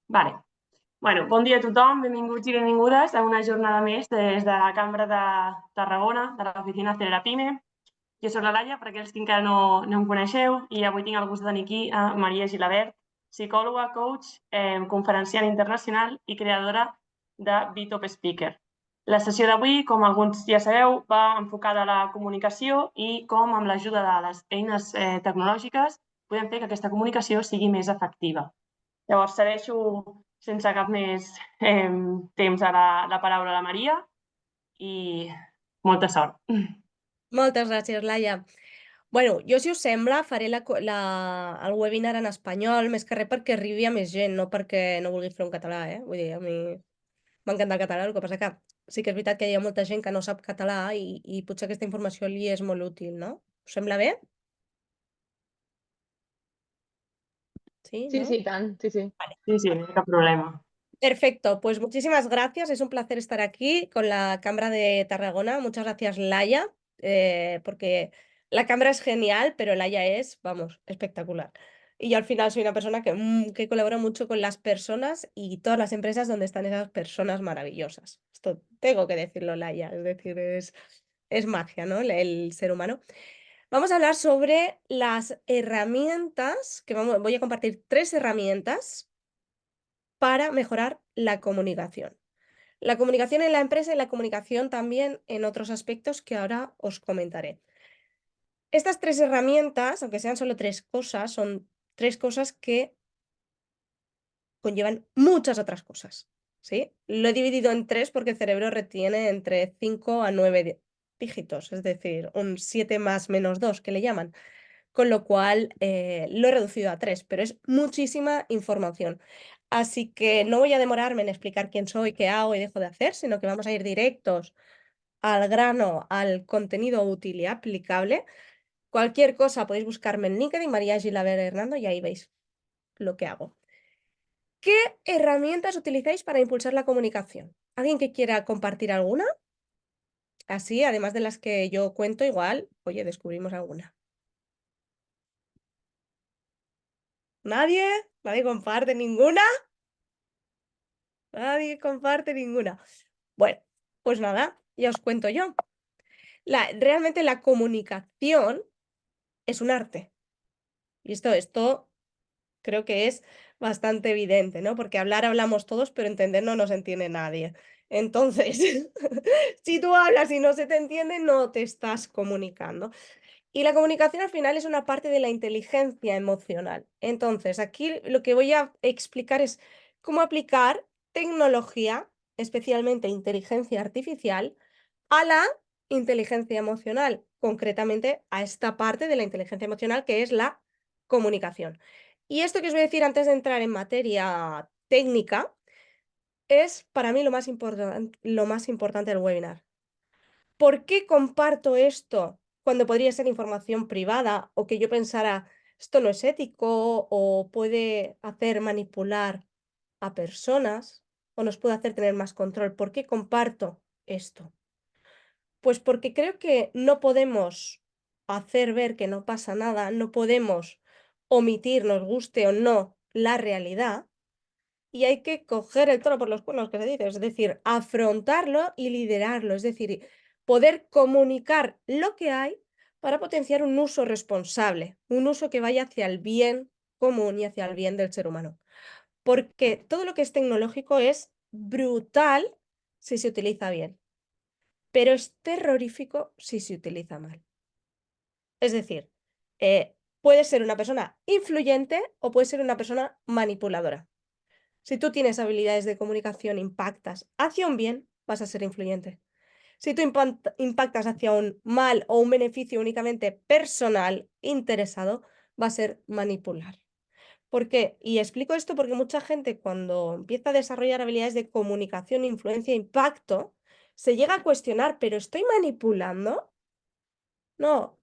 Vale. Bueno, bon dia a tothom, benvinguts i benvingudes a una jornada més des de la Cambra de Tarragona, de l'oficina Celera Pime. Jo soc la Laia, per aquells que encara no em coneixeu, i avui tinc el gust de tenir aquí a Maria Gilabert, psicòloga, coach, conferenciant internacional i creadora de BeTop Speaker. La sessió d'avui, com alguns ja sabeu, va enfocada a la comunicació i com amb l'ajuda de les eines tecnològiques podem fer que aquesta comunicació sigui més efectiva. Llavors, cedeixo sense cap més temps a la paraula a la Maria i molta sort. Moltes gràcies, Laia. Bueno, jo, si us sembla, faré el webinar en espanyol, més que res perquè arribi a més gent, no perquè no vulgui fer en català, eh? Vull dir, a mi m'encanta el català, el que passa que sí que és veritat que hi ha molta gent que no sap català i potser aquesta informació li és molt útil, no? Us sembla bé? Sí, Sí, no? sí, i tant, sí, sí. Sí, sí, no hi ha cap problema. Perfecto, pues muchísimas gracias. Es un placer estar aquí con la Cámara de Tarragona. Muchas gracias, Laia, porque la Cámara es genial, pero Laia es, vamos, espectacular. Y yo al final soy una persona que colabora mucho con las personas y todas las empresas donde están esas personas maravillosas. Esto tengo que decirlo, Laia, es decir, es magia, ¿no? El ser humano. Vamos a hablar sobre las herramientas, voy a compartir 3 herramientas para mejorar la comunicación. La comunicación en la empresa y la comunicación también en otros aspectos que ahora os comentaré. Estas 3 herramientas, aunque sean solo 3 cosas, son 3 cosas que conllevan muchas otras cosas, ¿sí? Lo he dividido en 3 porque el cerebro retiene entre 5 a 9 dígitos, es decir, un 7 más menos 2 que le llaman. Con lo cual, lo he reducido a 3, pero es muchísima información. Así que no voy a demorarme en explicar quién soy, qué hago y dejo de hacer, sino que vamos a ir directos al grano, al contenido útil y aplicable. Cualquier cosa podéis buscarme en LinkedIn, María Gilaver Hernando, y ahí veis lo que hago. ¿Qué herramientas utilizáis para impulsar la comunicación? ¿Alguien que quiera compartir alguna? Así, además de las que yo cuento, igual, oye, descubrimos alguna. ¿Nadie? ¿Nadie comparte ninguna? Nadie comparte ninguna. Bueno, pues nada, ya os cuento yo. Realmente la comunicación es un arte. Y esto creo que es bastante evidente, ¿no? Porque hablar hablamos todos, pero entender no nos entiende nadie. Entonces, si tú hablas y no se te entiende, no te estás comunicando. Y la comunicación al final es una parte de la inteligencia emocional. Entonces, aquí lo que voy a explicar es cómo aplicar tecnología, especialmente inteligencia artificial, a la inteligencia emocional, concretamente a esta parte de la inteligencia emocional que es la comunicación. Y esto que os voy a decir antes de entrar en materia técnica es para mí lo más importante del webinar. ¿Por qué comparto esto cuando podría ser información privada o que yo pensara esto no es ético o puede hacer manipular a personas o nos puede hacer tener más control? ¿Por qué comparto esto? Pues porque creo que no podemos hacer ver que no pasa nada, no podemos omitir, nos guste o no, la realidad y hay que coger el toro por los cuernos, que se dice, es decir, afrontarlo y liderarlo, es decir, poder comunicar lo que hay para potenciar un uso responsable, un uso que vaya hacia el bien común y hacia el bien del ser humano. Porque todo lo que es tecnológico es brutal si se utiliza bien, pero es terrorífico si se utiliza mal. Es decir, puede ser una persona influyente o puede ser una persona manipuladora. Si tú tienes habilidades de comunicación, impactas hacia un bien, vas a ser influyente. Si tú impactas hacia un mal o un beneficio únicamente personal, interesado, va a ser manipular. ¿Por qué? Y explico esto porque mucha gente cuando empieza a desarrollar habilidades de comunicación, influencia, impacto, se llega a cuestionar, ¿pero estoy manipulando? No,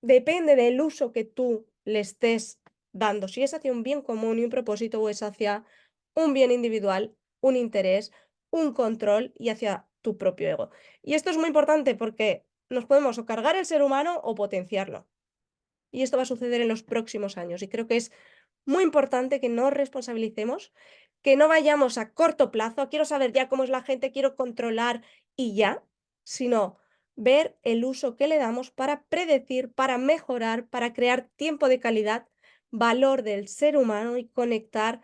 depende del uso que tú le estés dando. Si es hacia un bien común y un propósito o es hacia un bien individual, un interés, un control y hacia tu propio ego. Y esto es muy importante porque nos podemos o cargar el ser humano o potenciarlo. Y esto va a suceder en los próximos años y creo que es muy importante que nos responsabilicemos, que no vayamos a corto plazo, quiero saber ya cómo es la gente, quiero controlar y ya, sino ver el uso que le damos para predecir, para mejorar, para crear tiempo de calidad, valor del ser humano y conectar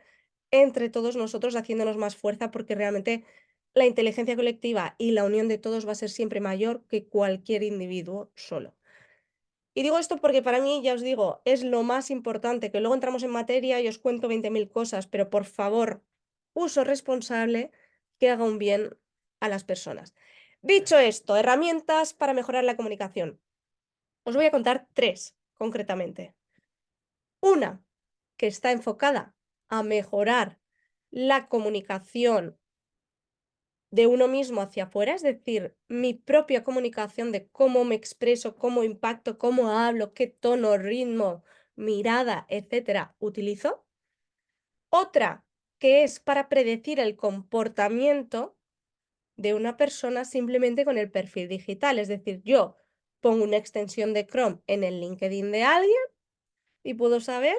entre todos nosotros haciéndonos más fuerza, porque realmente la inteligencia colectiva y la unión de todos va a ser siempre mayor que cualquier individuo solo. Y digo esto porque para mí, ya os digo, es lo más importante, que luego entramos en materia y os cuento 20.000 cosas, pero por favor, uso responsable que haga un bien a las personas. Dicho esto, herramientas para mejorar la comunicación. Os voy a contar 3 concretamente. Una, que está enfocada a mejorar la comunicación de uno mismo hacia afuera, es decir, mi propia comunicación de cómo me expreso, cómo impacto, cómo hablo, qué tono, ritmo, mirada, etcétera, utilizo. Otra, que es para predecir el comportamiento de una persona simplemente con el perfil digital, es decir, yo pongo una extensión de Chrome en el LinkedIn de alguien y puedo saber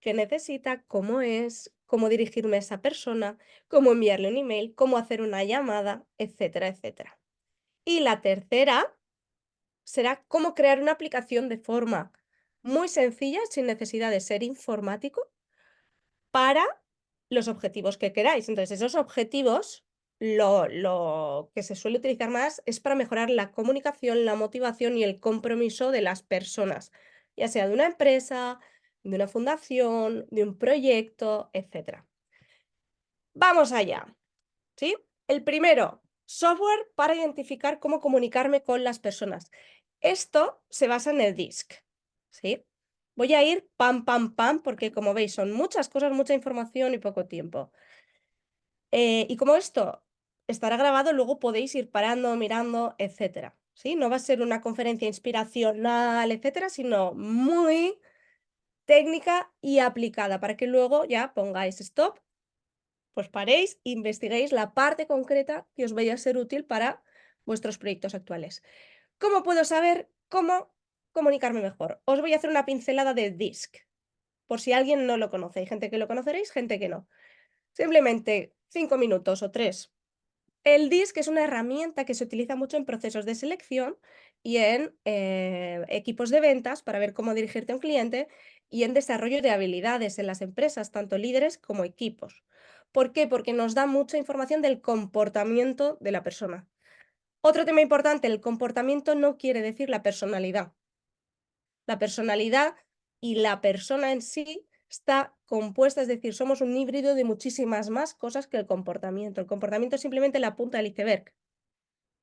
qué necesita, cómo es, cómo dirigirme a esa persona, cómo enviarle un email, cómo hacer una llamada, etcétera, etcétera. Y la tercera será cómo crear una aplicación de forma muy sencilla, sin necesidad de ser informático, para los objetivos que queráis. Entonces, esos objetivos, lo que se suele utilizar más es para mejorar la comunicación, la motivación y el compromiso de las personas, ya sea de una empresa, de una fundación, de un proyecto, etcétera. Vamos allá, ¿sí? El primero, software para identificar cómo comunicarme con las personas. Esto se basa en el DISC, ¿sí? Voy a ir pam, pam, pam, porque como veis son muchas cosas, mucha información y poco tiempo. Y como esto estará grabado, luego podéis ir parando, mirando, etcétera, ¿sí? No va a ser una conferencia inspiracional, etcétera, sino muy técnica y aplicada para que luego ya pongáis stop, pues paréis, investiguéis la parte concreta que os vaya a ser útil para vuestros proyectos actuales. ¿Cómo puedo saber cómo comunicarme mejor? Os voy a hacer una pincelada de DISC, por si alguien no lo conoce. Hay gente que lo conoceréis, gente que no. Simplemente 5 minutos o 3. El DISC es una herramienta que se utiliza mucho en procesos de selección y en equipos de ventas para ver cómo dirigirte a un cliente y en desarrollo de habilidades en las empresas, tanto líderes como equipos. ¿Por qué? Porque nos da mucha información del comportamiento de la persona. Otro tema importante, el comportamiento no quiere decir la personalidad. La personalidad y la persona en sí está compuesta, es decir, somos un híbrido de muchísimas más cosas que el comportamiento. El comportamiento es simplemente la punta del iceberg.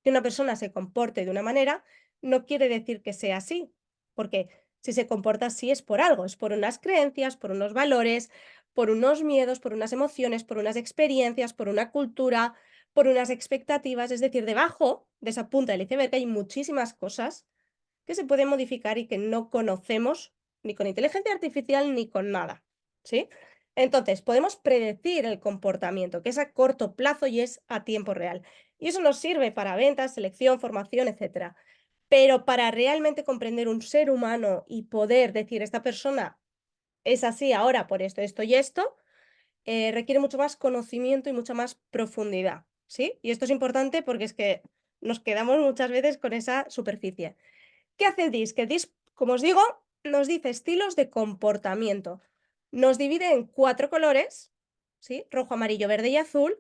Que una persona se comporte de una manera no quiere decir que sea así, porque si se comporta así es por algo, es por unas creencias, por unos valores, por unos miedos, por unas emociones, por unas experiencias, por una cultura, por unas expectativas. Es decir, debajo de esa punta del iceberg hay muchísimas cosas que se pueden modificar y que no conocemos ni con inteligencia artificial ni con nada, ¿sí? Entonces, podemos predecir el comportamiento, que es a corto plazo y es a tiempo real. Y eso nos sirve para ventas, selección, formación, etcétera. Pero para realmente comprender un ser humano y poder decir, esta persona es así ahora por esto, esto y esto, requiere mucho más conocimiento y mucha más profundidad, ¿sí? Y esto es importante porque es que nos quedamos muchas veces con esa superficie. ¿Qué hace DISC? Que DISC, como os digo, nos dice estilos de comportamiento. Nos divide en 4 colores, ¿sí? Rojo, amarillo, verde y azul,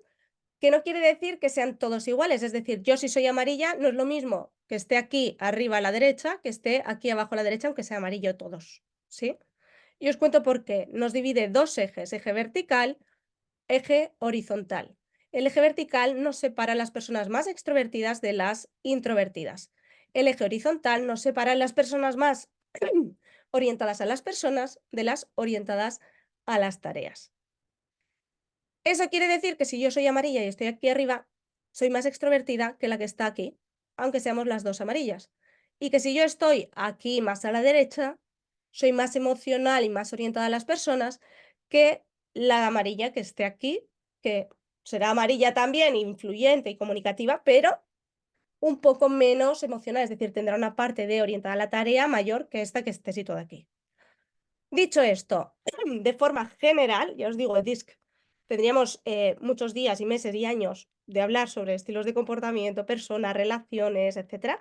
que no quiere decir que sean todos iguales. Es decir, yo si soy amarilla, no es lo mismo que esté aquí arriba a la derecha, que esté aquí abajo a la derecha, aunque sea amarillo todos, ¿sí? Y os cuento por qué. Nos divide 2 ejes, eje vertical, eje horizontal. El eje vertical nos separa a las personas más extrovertidas de las introvertidas. El eje horizontal nos separa a las personas más orientadas a las personas de las orientadas a las tareas. Eso quiere decir que si yo soy amarilla y estoy aquí arriba, soy más extrovertida que la que está aquí, aunque seamos las dos amarillas. Y que si yo estoy aquí más a la derecha, soy más emocional y más orientada a las personas que la amarilla que esté aquí, que será amarilla también, influyente y comunicativa, pero un poco menos emocional, es decir, tendrá una parte de orientada a la tarea mayor que esta que esté situada aquí. Dicho esto, de forma general, ya os digo, el DISC, tendríamos muchos días y meses y años de hablar sobre estilos de comportamiento, personas, relaciones, etcétera,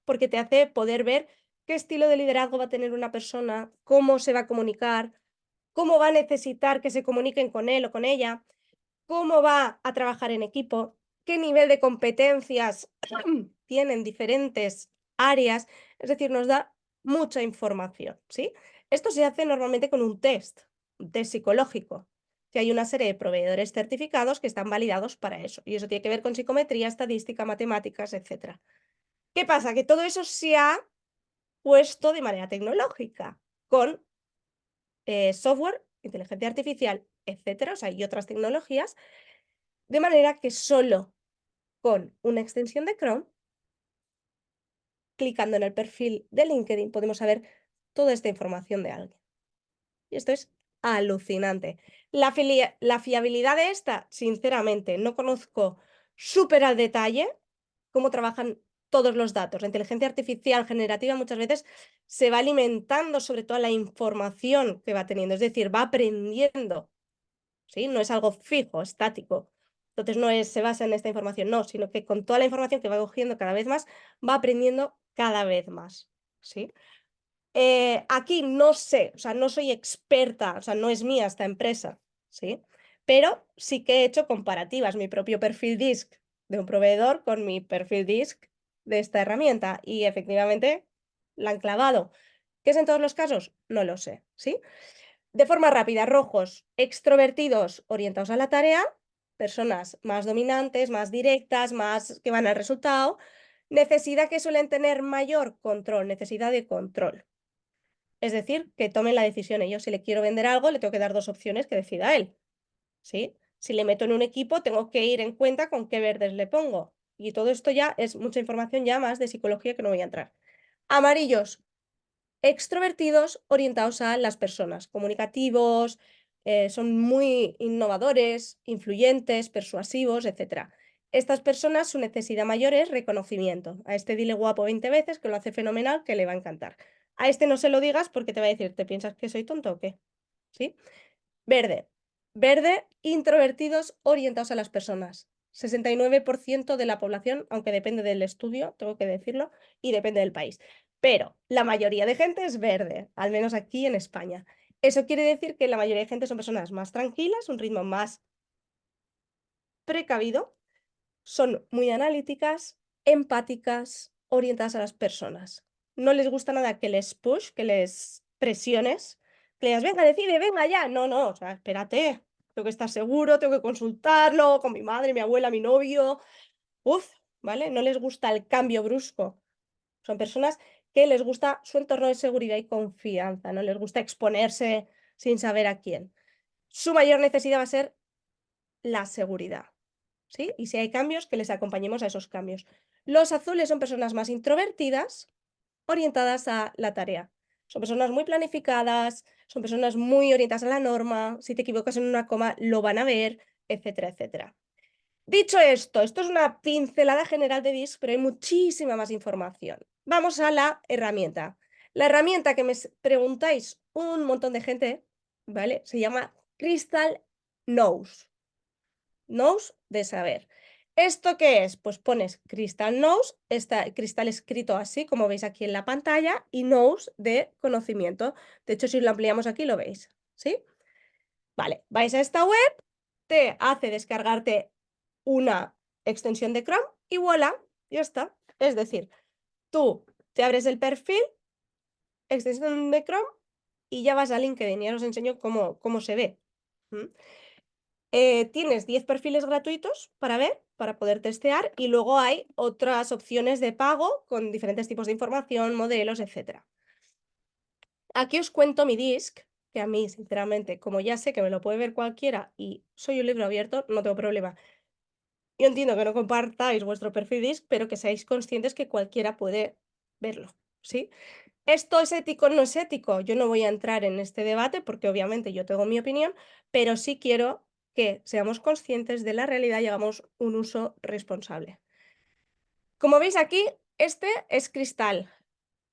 porque te hace poder ver qué estilo de liderazgo va a tener una persona, cómo se va a comunicar, cómo va a necesitar que se comuniquen con él o con ella, cómo va a trabajar en equipo, qué nivel de competencias tienen diferentes áreas, es decir, nos da mucha información, ¿sí? Esto se hace normalmente con un test psicológico, que hay una serie de proveedores certificados que están validados para eso, y eso tiene que ver con psicometría, estadística, matemáticas, etcétera. ¿Qué pasa? Que todo eso se ha puesto de manera tecnológica, con software, inteligencia artificial, etcétera, o sea, y otras tecnologías, de manera que solo con una extensión de Chrome, clicando en el perfil de LinkedIn, podemos saber toda esta información de alguien. Y esto es alucinante. La fiabilidad de esta, sinceramente, no conozco súper al detalle cómo trabajan todos los datos. La inteligencia artificial generativa muchas veces se va alimentando sobre toda la información que va teniendo, es decir, va aprendiendo, ¿sí? No es algo fijo, estático. Entonces no es, se basa en esta información, no, sino que con toda la información que va cogiendo cada vez más, va aprendiendo cada vez más, ¿sí? Aquí no sé, o sea, no soy experta, o sea, no es mía esta empresa, ¿sí? Pero sí que he hecho comparativas, mi propio perfil DISC de un proveedor con mi perfil DISC de esta herramienta y efectivamente la han clavado. ¿Qué es en todos los casos? No lo sé, ¿sí? De forma rápida, rojos, extrovertidos orientados a la tarea, personas más dominantes, más directas, más que van al resultado, necesidad que suelen tener mayor control, necesidad de control. Es decir, que tomen la decisión ellos. Si le quiero vender algo, le tengo que dar dos opciones que decida él, ¿sí? Si le meto en un equipo, tengo que ir en cuenta con qué verdes le pongo. Y todo esto ya es mucha información ya más de psicología que no voy a entrar. Amarillos, extrovertidos orientados a las personas, comunicativos, son muy innovadores, influyentes, persuasivos, etc. Estas personas, su necesidad mayor es reconocimiento. A este dile guapo 20 veces, que lo hace fenomenal, que le va a encantar. A este no se lo digas porque te va a decir, ¿te piensas que soy tonto o qué? ¿Sí? Verde. Verde, introvertidos orientados a las personas. 69% de la población, aunque depende del estudio, tengo que decirlo, y depende del país. Pero la mayoría de gente es verde, al menos aquí en España. Eso quiere decir que la mayoría de gente son personas más tranquilas, un ritmo más precavido, son muy analíticas, empáticas, orientadas a las personas. No les gusta nada que les push, que les presiones, que le digas, venga, decide, venga ya. No, no, o sea, espérate, tengo que estar seguro, tengo que consultarlo con mi madre, mi abuela, mi novio. Uf, ¿vale? No les gusta el cambio brusco. Son personas que les gusta su entorno de seguridad y confianza, no les gusta exponerse sin saber a quién. Su mayor necesidad va a ser la seguridad, ¿sí? Y si hay cambios, que les acompañemos a esos cambios. Los azules son personas más introvertidas, orientadas a la tarea. Son personas muy planificadas, son personas muy orientadas a la norma, si te equivocas en una coma lo van a ver, etcétera, etcétera. Dicho esto, esto es una pincelada general de DISC, pero hay muchísima más información. Vamos a la herramienta. La herramienta que me preguntáis un montón de gente, ¿vale? Se llama Crystal Knows. Knows de saber. ¿Esto qué es? Pues pones Crystal Knows, está Crystal escrito así, como veis aquí en la pantalla, y Knows de conocimiento. De hecho, si lo ampliamos aquí, lo veis, ¿sí? Vale, vais a esta web, te hace descargarte una extensión de Chrome y voilà, ya está. Es decir, tú te abres el perfil, extensión de Chrome y ya vas a LinkedIn. Ya os enseño cómo se ve. Tienes 10 perfiles gratuitos para ver, para poder testear, y luego hay otras opciones de pago con diferentes tipos de información, modelos, etc. Aquí os cuento mi DISC, que a mí, sinceramente, como ya sé que me lo puede ver cualquiera y soy un libro abierto, no tengo problema. Yo entiendo que no compartáis vuestro perfil DISC, pero que seáis conscientes que cualquiera puede verlo, ¿sí? ¿Esto es ético o no es ético? Yo no voy a entrar en este debate porque obviamente yo tengo mi opinión, pero sí quiero que seamos conscientes de la realidad y hagamos un uso responsable. Como veis aquí, este es cristal.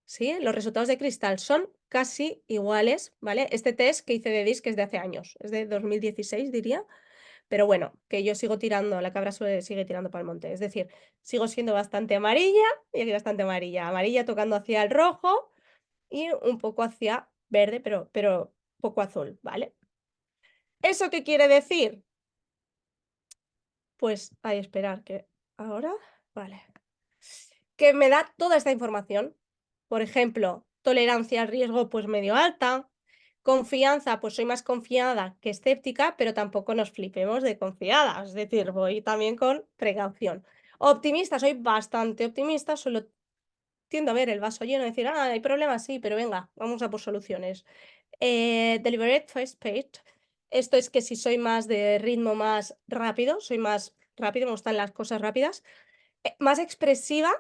¿sí? Los resultados de Cristal son casi iguales, ¿vale? Este test que hice de DISC es de hace años, es de 2016, diría, pero bueno, que yo sigo tirando, la cabra sigue tirando para el monte, es decir, sigo siendo bastante amarilla, y aquí bastante amarilla, amarilla tocando hacia el rojo y un poco hacia verde, pero poco azul, ¿vale? ¿Eso qué quiere decir? Pues, hay esperar que ahora, vale. Que me da toda esta información. Por ejemplo, tolerancia al riesgo, pues medio alta. Confianza, pues soy más confiada que escéptica, pero tampoco nos flipemos de confiada. Es decir, voy también con precaución. Optimista, soy bastante optimista, solo tiendo a ver el vaso lleno, decir, ah, hay problemas, sí, pero venga, vamos a por soluciones. Deliberate fast paced. Esto es que si soy más de ritmo más rápido, soy más rápido, me gustan las cosas rápidas. Más expresiva,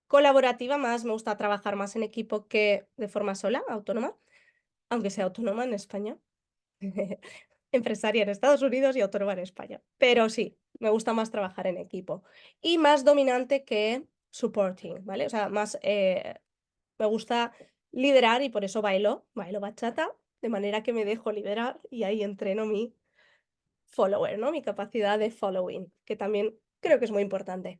colaborativa, más me gusta trabajar más en equipo que de forma sola, autónoma, aunque sea autónoma en España. Empresaria en Estados Unidos y autónoma en España. Pero sí, me gusta más trabajar en equipo. Y más dominante que supporting, ¿vale? O sea, más me gusta liderar y por eso bailo bachata, de manera que me dejo liderar y ahí entreno mi follower, ¿no? Mi capacidad de following, que también creo que es muy importante.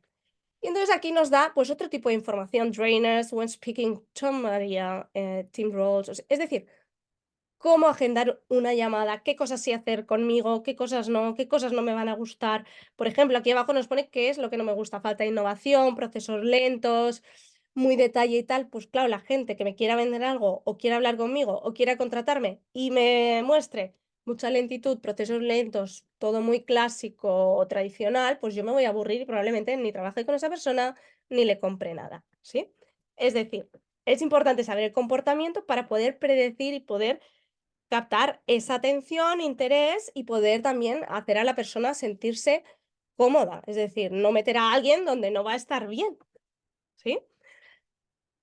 Y entonces aquí nos da pues otro tipo de información, trainers, when speaking, Tom Maria, team roles, es decir, cómo agendar una llamada, qué cosas sí hacer conmigo, qué cosas no me van a gustar. Por ejemplo, aquí abajo nos pone qué es lo que no me gusta, falta de innovación, procesos lentos, muy detalle y tal. Pues claro, la gente que me quiera vender algo o quiera hablar conmigo o quiera contratarme y me muestre mucha lentitud, procesos lentos, todo muy clásico o tradicional, pues yo me voy a aburrir y probablemente ni trabaje con esa persona ni le compre nada, ¿sí? Es decir, es importante saber el comportamiento para poder predecir y poder captar esa atención, interés y poder también hacer a la persona sentirse cómoda, es decir, no meter a alguien donde no va a estar bien, ¿sí?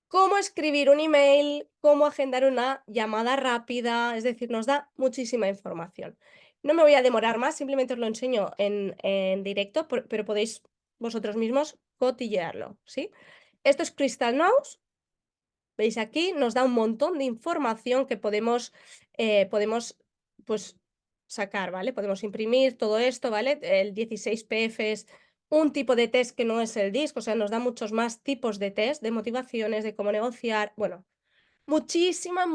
Cómo escribir un email, cómo agendar una llamada rápida, es decir, nos da muchísima información. No me voy a demorar más, simplemente os lo enseño en directo, pero podéis vosotros mismos cotillearlo, ¿sí? Esto es Crystal Knows. ¿Veis aquí? Nos da un montón de información que podemos pues, sacar, ¿vale? Podemos imprimir todo esto, ¿vale? El 16PF es un tipo de test que no es el DISC, o sea, nos da muchos más tipos de test, de motivaciones, de cómo negociar, bueno, muchísima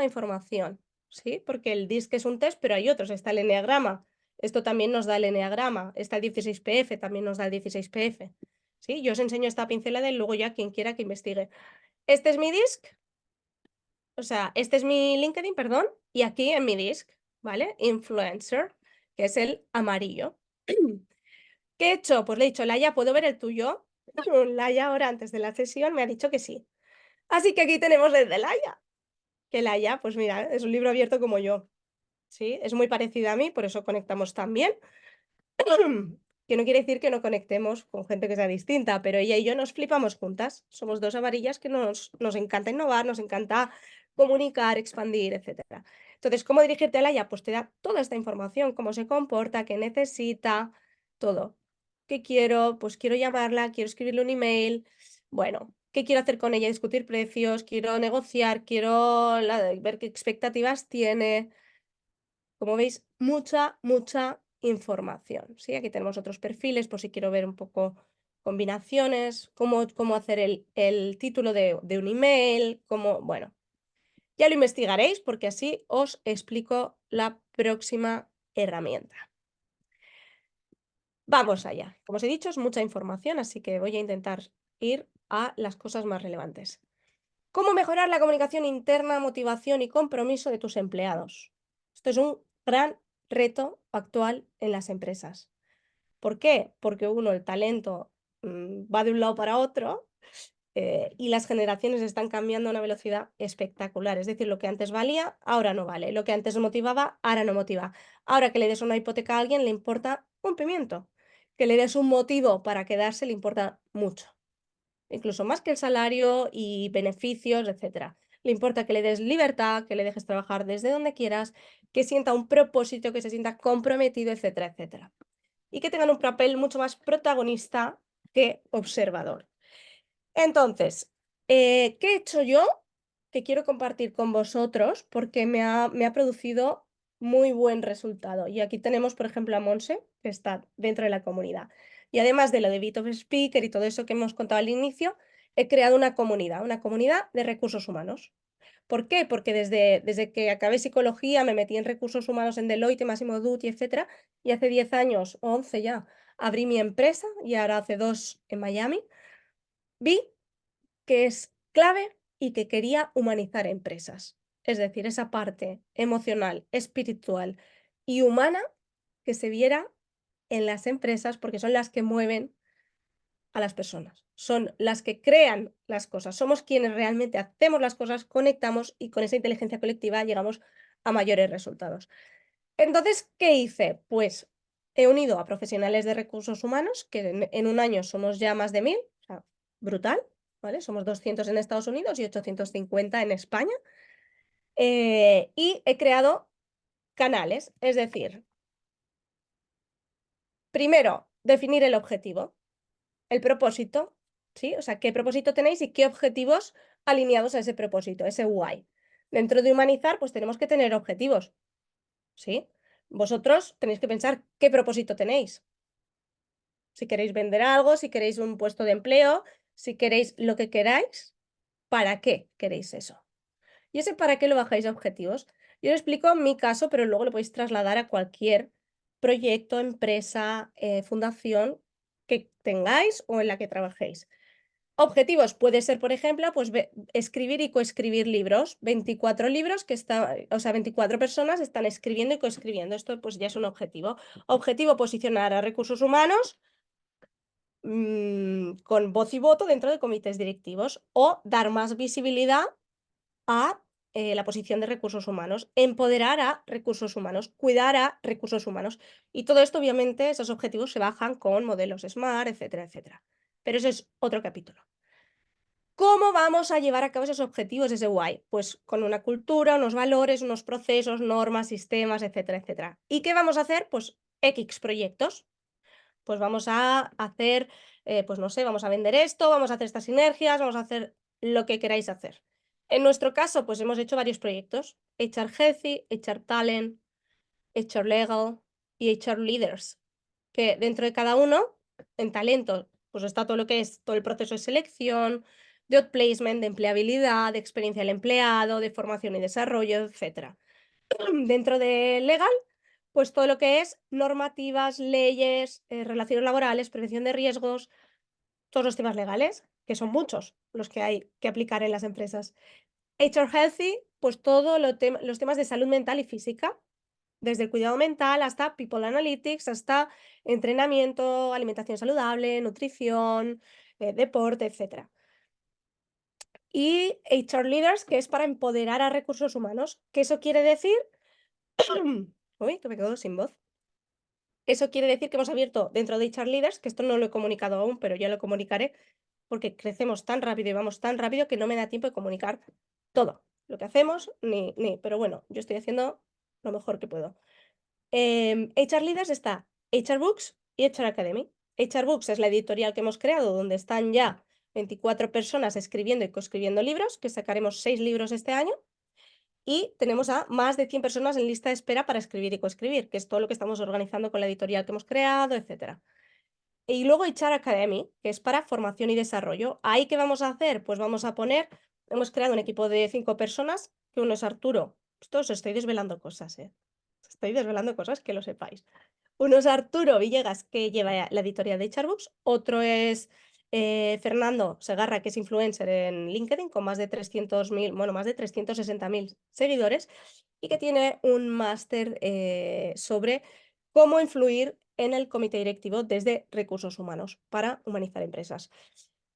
información, ¿sí? Porque el DISC es un test, pero hay otros, está el eneagrama, esto también nos da el eneagrama, está el 16PF, también nos da el 16PF, ¿sí? Yo os enseño esta pincelada y luego ya quien quiera que investigue. Este es mi disc, o sea, este es mi LinkedIn, perdón, y aquí en mi disc, ¿vale? Influencer, que es el amarillo. ¿Qué he hecho? Pues le he dicho, Laia, ¿puedo ver el tuyo? Laia ahora antes de la sesión me ha dicho que sí. Así que aquí tenemos el de Laia. Que Laia, pues mira, es un libro abierto como yo. Sí, es muy parecida a mí, por eso conectamos tan bien. Que no quiere decir que no conectemos con gente que sea distinta, pero ella y yo nos flipamos juntas. Somos dos amarillas que nos encanta innovar, nos encanta comunicar, expandir, etcétera. Entonces, ¿cómo dirigirte a ella? Pues te da toda esta información, cómo se comporta, qué necesita, todo. ¿Qué quiero? Pues quiero llamarla, quiero escribirle un email. Bueno, ¿qué quiero hacer con ella? Discutir precios, quiero negociar, quiero ver qué expectativas tiene. Como veis, mucha información, ¿sí? Aquí tenemos otros perfiles por si quiero ver un poco combinaciones, cómo hacer el título de un email, bueno, ya lo investigaréis porque así os explico la próxima herramienta. Vamos allá. Como os he dicho, es mucha información, así que voy a intentar ir a las cosas más relevantes. ¿Cómo mejorar la comunicación interna, motivación y compromiso de tus empleados? Esto es un gran reto actual en las empresas. ¿Por qué? Porque el talento va de un lado para otro y las generaciones están cambiando a una velocidad espectacular. Es decir, lo que antes valía, ahora no vale. Lo que antes motivaba, ahora no motiva. Ahora que le des una hipoteca a alguien, le importa un pimiento. Que le des un motivo para quedarse, le importa mucho. Incluso más que el salario y beneficios, etcétera. Le importa que le des libertad, que le dejes trabajar desde donde quieras, que sienta un propósito, que se sienta comprometido, etcétera, etcétera. Y que tengan un papel mucho más protagonista que observador. Entonces, ¿Qué he hecho yo? Que quiero compartir con vosotros porque me ha producido muy buen resultado. Y aquí tenemos, por ejemplo, a Monse, que está dentro de la comunidad. Y además de lo de Bit of Speaker y todo eso que hemos contado al inicio, he creado una comunidad de recursos humanos. ¿Por qué? Porque desde que acabé psicología me metí en recursos humanos en Deloitte, Massimo Dutti, etcétera, y hace 10 años o 11 ya abrí mi empresa y ahora hace 2 en Miami. Vi que es clave y que quería humanizar empresas. Es decir, esa parte emocional, espiritual y humana que se viera en las empresas porque son las que mueven a las personas, son las que crean las cosas, somos quienes realmente hacemos las cosas, conectamos y con esa inteligencia colectiva llegamos a mayores resultados. Entonces, ¿qué hice? Pues he unido a profesionales de recursos humanos, que en un año somos ya más de 1000, o sea, brutal, ¿vale? Somos 200 en Estados Unidos y 850 en España. Y he creado canales, es decir, primero, definir el objetivo, el propósito, ¿sí? O sea, qué propósito tenéis y qué objetivos alineados a ese propósito, ese why. Dentro de humanizar, pues tenemos que tener objetivos, ¿sí? Vosotros tenéis que pensar qué propósito tenéis. Si queréis vender algo, si queréis un puesto de empleo, si queréis lo que queráis, ¿para qué queréis eso? Y ese para qué lo bajáis a objetivos. Yo lo explico en mi caso, pero luego lo podéis trasladar a cualquier proyecto, empresa, fundación que tengáis o en la que trabajéis. Objetivos puede ser, por ejemplo, pues escribir y coescribir libros. 24 libros que o sea, 24 personas están escribiendo y coescribiendo. Esto pues ya es un objetivo. Objetivo, posicionar a recursos humanos con voz y voto dentro de comités directivos o dar más visibilidad a la posición de recursos humanos, empoderar a recursos humanos, cuidar a recursos humanos. Y todo esto, obviamente, esos objetivos se bajan con modelos SMART, etcétera, etcétera. Pero ese es otro capítulo. ¿Cómo vamos a llevar a cabo esos objetivos, ese why? Pues con una cultura, unos valores, unos procesos, normas, sistemas, etcétera, etcétera. ¿Y qué vamos a hacer? Pues X proyectos. Pues vamos a hacer, pues no sé, vamos a vender esto, vamos a hacer estas sinergias, vamos a hacer lo que queráis hacer. En nuestro caso, pues hemos hecho varios proyectos: HR Healthy, HR Talent, HR Legal y HR Leaders, que dentro de cada uno, en talento, pues está todo lo que es todo el proceso de selección, de outplacement, de empleabilidad, de experiencia del empleado, de formación y desarrollo, etcétera. Dentro de legal, pues todo lo que es normativas, leyes, relaciones laborales, prevención de riesgos, todos los temas legales, que son muchos los que hay que aplicar en las empresas. HR Healthy, pues todos los temas de salud mental y física, desde el cuidado mental hasta People Analytics, hasta entrenamiento, alimentación saludable, nutrición, deporte, etcétera. Y HR Leaders, que es para empoderar a recursos humanos. ¿Qué eso quiere decir? Uy, que me quedo sin voz. Eso quiere decir que hemos abierto dentro de HR Leaders, que esto no lo he comunicado aún, pero ya lo comunicaré, porque crecemos tan rápido y vamos tan rápido que no me da tiempo de comunicar todo lo que hacemos, pero bueno, yo estoy haciendo lo mejor que puedo. HR Leaders está HR Books y HR Academy. HR Books es la editorial que hemos creado, donde están ya 24 personas escribiendo y coescribiendo libros, que sacaremos 6 libros este año. Y tenemos a más de 100 personas en lista de espera para escribir y coescribir, que es todo lo que estamos organizando con la editorial que hemos creado, etcétera. Y luego HR Academy, que es para formación y desarrollo. ¿Ahí qué vamos a hacer? Pues vamos a poner, hemos creado un equipo de 5 personas, que uno es Arturo. Esto os estoy desvelando cosas, ¿eh? Os estoy desvelando cosas, que lo sepáis. Uno es Arturo Villegas, que lleva la editorial de HR Books. Otro es Fernando Segarra, que es influencer en LinkedIn, con más de 300.000, bueno, más de 360.000 seguidores, y que tiene un máster sobre cómo influir en el comité directivo desde recursos humanos para humanizar empresas.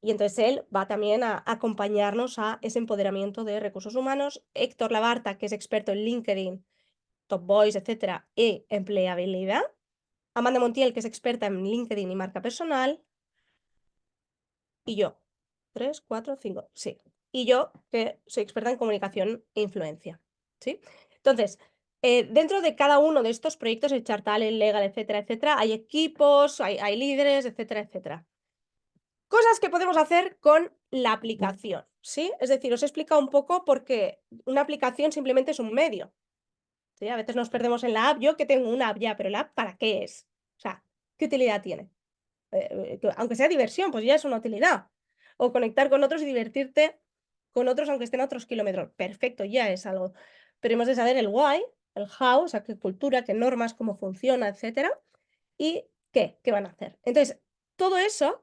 Y entonces él va también a acompañarnos a ese empoderamiento de recursos humanos. Héctor Labarta, que es experto en LinkedIn, Top Voice, etcétera, y empleabilidad. Amanda Montiel, que es experta en LinkedIn y marca personal. Y yo. 3, 4, 5, sí. Y yo, que soy experta en comunicación e influencia. ¿Sí? Entonces, dentro de cada uno de estos proyectos, el Talent, Legal, etcétera, etcétera, hay equipos, hay líderes, etcétera, etcétera. Cosas que podemos hacer con la aplicación, ¿sí? Es decir, os he explicado un poco porque una aplicación simplemente es un medio, ¿sí? A veces nos perdemos en la app. Yo que tengo una app ya, pero la app ¿para qué es? O sea, ¿qué utilidad tiene? Aunque sea diversión, pues ya es una utilidad. O conectar con otros y divertirte con otros aunque estén a otros kilómetros. Perfecto, ya es algo. Pero hemos de saber el why, el how, o sea, qué cultura, qué normas, cómo funciona, etcétera, y qué van a hacer. Entonces, todo eso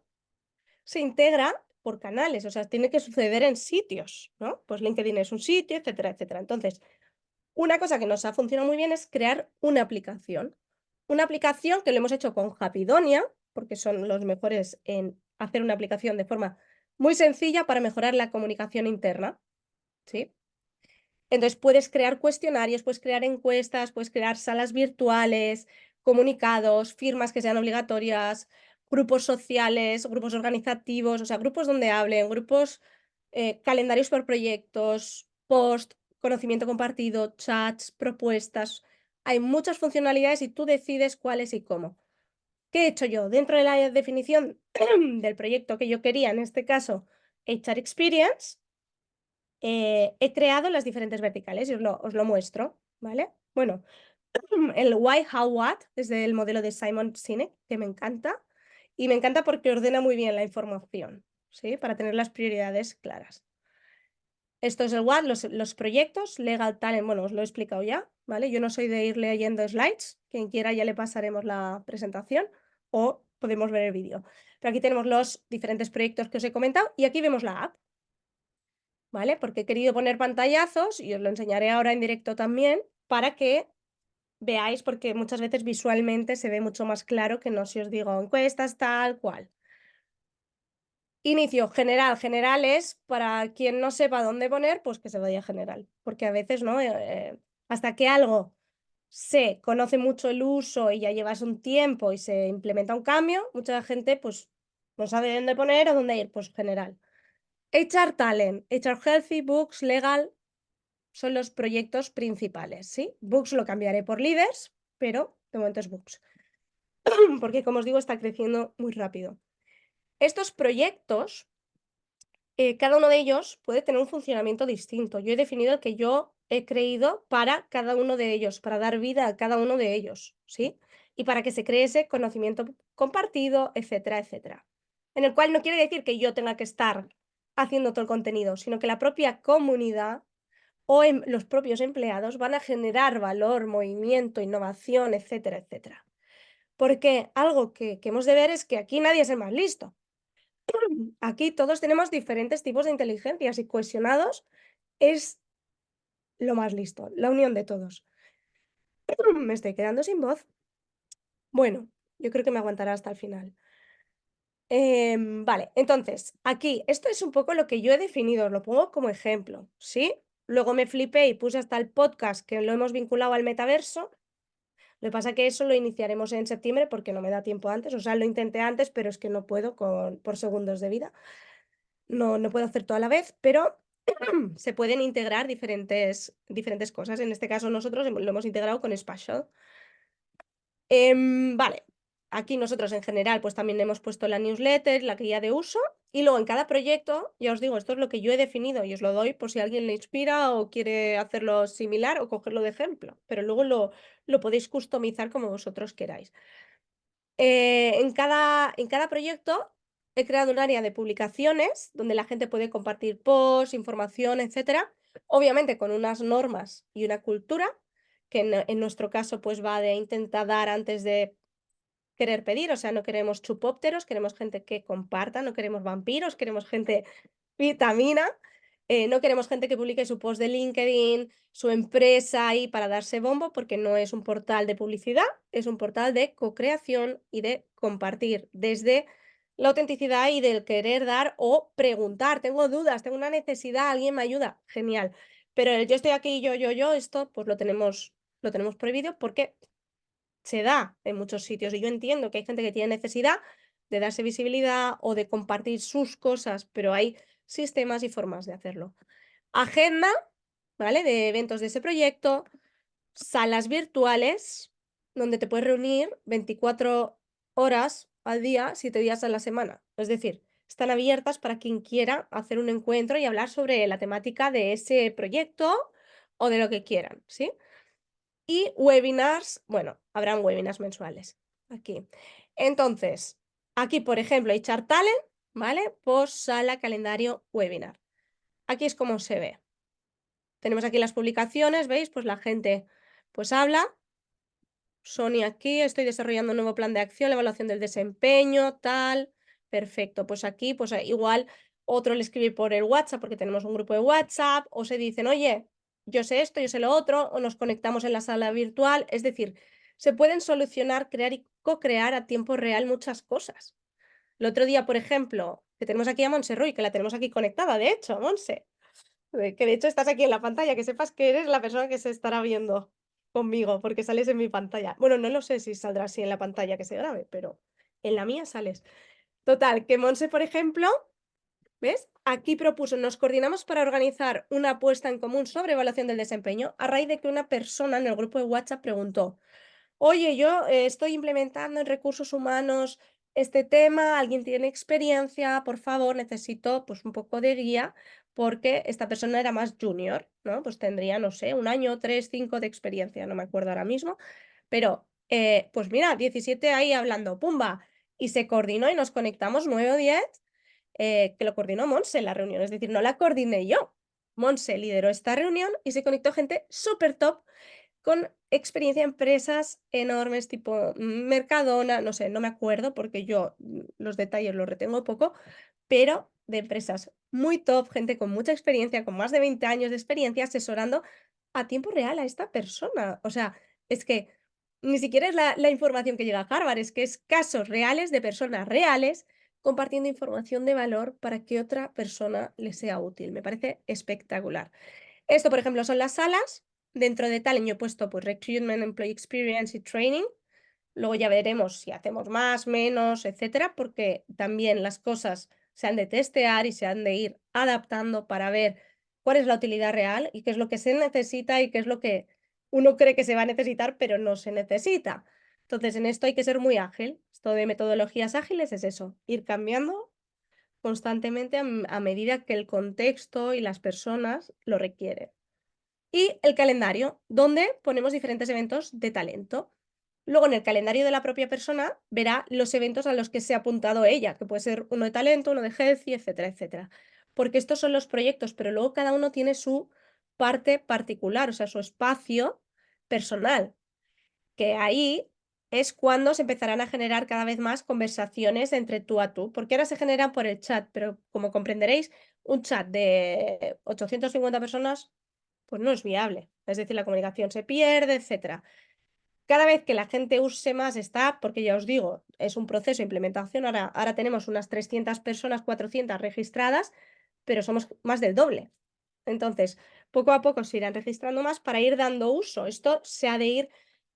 se integra por canales, o sea, tiene que suceder en sitios, ¿no? Pues LinkedIn es un sitio, etcétera, etcétera. Entonces, una cosa que nos ha funcionado muy bien es crear una aplicación. Una aplicación que lo hemos hecho con Hapidonia, porque son los mejores en hacer una aplicación de forma muy sencilla para mejorar la comunicación interna, ¿sí? Entonces puedes crear cuestionarios, puedes crear encuestas, puedes crear salas virtuales, comunicados, firmas que sean obligatorias, grupos sociales, grupos organizativos, o sea, grupos donde hablen, grupos, calendarios por proyectos, post, conocimiento compartido, chats, propuestas. Hay muchas funcionalidades y tú decides cuáles y cómo. ¿Qué he hecho yo? Dentro de la definición del proyecto que yo quería, en este caso, HR Experience, he creado las diferentes verticales y os lo muestro, ¿vale? Bueno, el why, how, what, desde el modelo de Simon Sinek, que me encanta, y me encanta porque ordena muy bien la información, ¿sí? Para tener las prioridades claras. Esto es el what, los proyectos, legal talent, bueno, os lo he explicado ya, ¿vale? Yo no soy de ir leyendo slides, quien quiera ya le pasaremos la presentación o podemos ver el vídeo. Pero aquí tenemos los diferentes proyectos que os he comentado y aquí vemos la app, ¿vale? Porque he querido poner pantallazos y os lo enseñaré ahora en directo también para que veáis, porque muchas veces visualmente se ve mucho más claro que no si os digo encuestas tal cual. Inicio, general. General es para quien no sepa dónde poner, pues que se vaya a general, porque a veces, ¿no? Hasta que algo se conoce mucho el uso y ya llevas un tiempo y se implementa un cambio, mucha gente pues no sabe dónde poner o dónde ir, pues general. HR Talent, HR Healthy, Books, Legal, son los proyectos principales, ¿sí? Books lo cambiaré por Leaders, pero de momento es Books, porque como os digo, está creciendo muy rápido. Estos proyectos, cada uno de ellos puede tener un funcionamiento distinto. Yo he definido el que yo he creído para cada uno de ellos, para dar vida a cada uno de ellos, ¿sí? Y para que se cree ese conocimiento compartido, etcétera, etcétera. En el cual no quiere decir que yo tenga que estar haciendo todo el contenido, sino que la propia comunidad o los propios empleados van a generar valor, movimiento, innovación, etcétera, etcétera. Porque algo que hemos de ver es que aquí nadie es el más listo. Aquí todos tenemos diferentes tipos de inteligencias y cohesionados es lo más listo, la unión de todos. Me estoy quedando sin voz. Bueno, yo creo que me aguantará hasta el final. Vale, entonces, aquí, esto es un poco lo que yo he definido, os lo pongo como ejemplo, ¿sí? Luego me flipé y puse hasta el podcast que lo hemos vinculado al metaverso. Lo que pasa es que eso lo iniciaremos en septiembre porque no me da tiempo antes, o sea, lo intenté antes, pero es que no puedo por segundos de vida. No puedo hacer todo a la vez, pero se pueden integrar diferentes cosas. En este caso nosotros lo hemos integrado con Spatial. Vale, aquí nosotros en general pues también hemos puesto la newsletter, la guía de uso y luego en cada proyecto, ya os digo, esto es lo que yo he definido y os lo doy por si a alguien le inspira o quiere hacerlo similar o cogerlo de ejemplo, pero luego lo podéis customizar como vosotros queráis. En cada proyecto he creado un área de publicaciones donde la gente puede compartir posts, información, etcétera, obviamente con unas normas y una cultura que en nuestro caso pues va de intentar dar antes de querer pedir, o sea, no queremos chupópteros, queremos gente que comparta, no queremos vampiros, queremos gente vitamina, no queremos gente que publique su post de LinkedIn, su empresa ahí para darse bombo, porque no es un portal de publicidad, es un portal de co-creación y de compartir desde la autenticidad y del querer dar o preguntar, tengo dudas, tengo una necesidad, alguien me ayuda, genial. Pero el yo estoy aquí, yo, esto pues lo tenemos prohibido porque se da en muchos sitios y yo entiendo que hay gente que tiene necesidad de darse visibilidad o de compartir sus cosas, pero hay sistemas y formas de hacerlo. Agenda, ¿vale? De eventos de ese proyecto, salas virtuales donde te puedes reunir 24 horas al día, 7 días a la semana. Es decir, están abiertas para quien quiera hacer un encuentro y hablar sobre la temática de ese proyecto o de lo que quieran, ¿sí? Y webinars, bueno, habrán webinars mensuales aquí. Entonces, aquí, por ejemplo, HR Talent, ¿vale? Post, sala, calendario, webinar. Aquí es como se ve. Tenemos aquí las publicaciones, ¿veis? Pues la gente pues habla. Sony aquí, estoy desarrollando un nuevo plan de acción, la evaluación del desempeño, tal. Perfecto, pues aquí, pues igual otro le escribe por el WhatsApp, porque tenemos un grupo de WhatsApp, o se dicen, oye, yo sé esto, yo sé lo otro, o nos conectamos en la sala virtual. Es decir, se pueden solucionar, crear y co-crear a tiempo real muchas cosas. El otro día, por ejemplo, que tenemos aquí a Monse Ruy, que la tenemos aquí conectada, de hecho, Monse. Que de hecho estás aquí en la pantalla, que sepas que eres la persona que se estará viendo conmigo, porque sales en mi pantalla. Bueno, no lo sé si saldrá así en la pantalla que se grabe, pero en la mía sales. Total, que Monse, por ejemplo, ¿ves? Aquí propuso, nos coordinamos para organizar una apuesta en común sobre evaluación del desempeño a raíz de que una persona en el grupo de WhatsApp preguntó, oye, yo estoy implementando en recursos humanos este tema, alguien tiene experiencia, por favor, necesito pues un poco de guía porque esta persona era más junior, ¿no? Pues tendría, no sé, 1 año, 3, 5 de experiencia, no me acuerdo ahora mismo, pero pues mira, 17 ahí hablando, pumba, y se coordinó y nos conectamos 9 o 10, que lo coordinó Monse en la reunión, es decir, no la coordiné yo. Monse lideró esta reunión y se conectó gente súper top con experiencia en empresas enormes tipo Mercadona, no sé, no me acuerdo porque yo los detalles los retengo poco, pero de empresas muy top, gente con mucha experiencia, con más de 20 años de experiencia, asesorando a tiempo real a esta persona. O sea, es que ni siquiera es la información que llega a Harvard, es que es casos reales de personas reales compartiendo información de valor para que otra persona le sea útil. Me parece espectacular. Esto, por ejemplo, son las salas. Dentro de Talent yo he puesto pues Recruitment, Employee Experience y Training. Luego ya veremos si hacemos más, menos, etcétera, porque también las cosas se han de testear y se han de ir adaptando para ver cuál es la utilidad real y qué es lo que se necesita y qué es lo que uno cree que se va a necesitar, pero no se necesita. Entonces, en esto hay que ser muy ágil. Esto de metodologías ágiles es eso, ir cambiando constantemente a medida que el contexto y las personas lo requieren. Y el calendario, donde ponemos diferentes eventos de talento. Luego, en el calendario de la propia persona, verá los eventos a los que se ha apuntado ella, que puede ser uno de talento, uno de healthy, etcétera, etcétera. Porque estos son los proyectos, pero luego cada uno tiene su parte particular, o sea, su espacio personal, que ahí es cuando se empezarán a generar cada vez más conversaciones entre tú a tú, porque ahora se generan por el chat, pero como comprenderéis, un chat de 850 personas pues no es viable. Es decir, la comunicación se pierde, etcétera. Cada vez que la gente use más esta app, porque ya os digo, es un proceso de implementación, ahora tenemos unas 300 personas, 400 registradas, pero somos más del doble. Entonces, poco a poco se irán registrando más para ir dando uso. Esto se ha de ir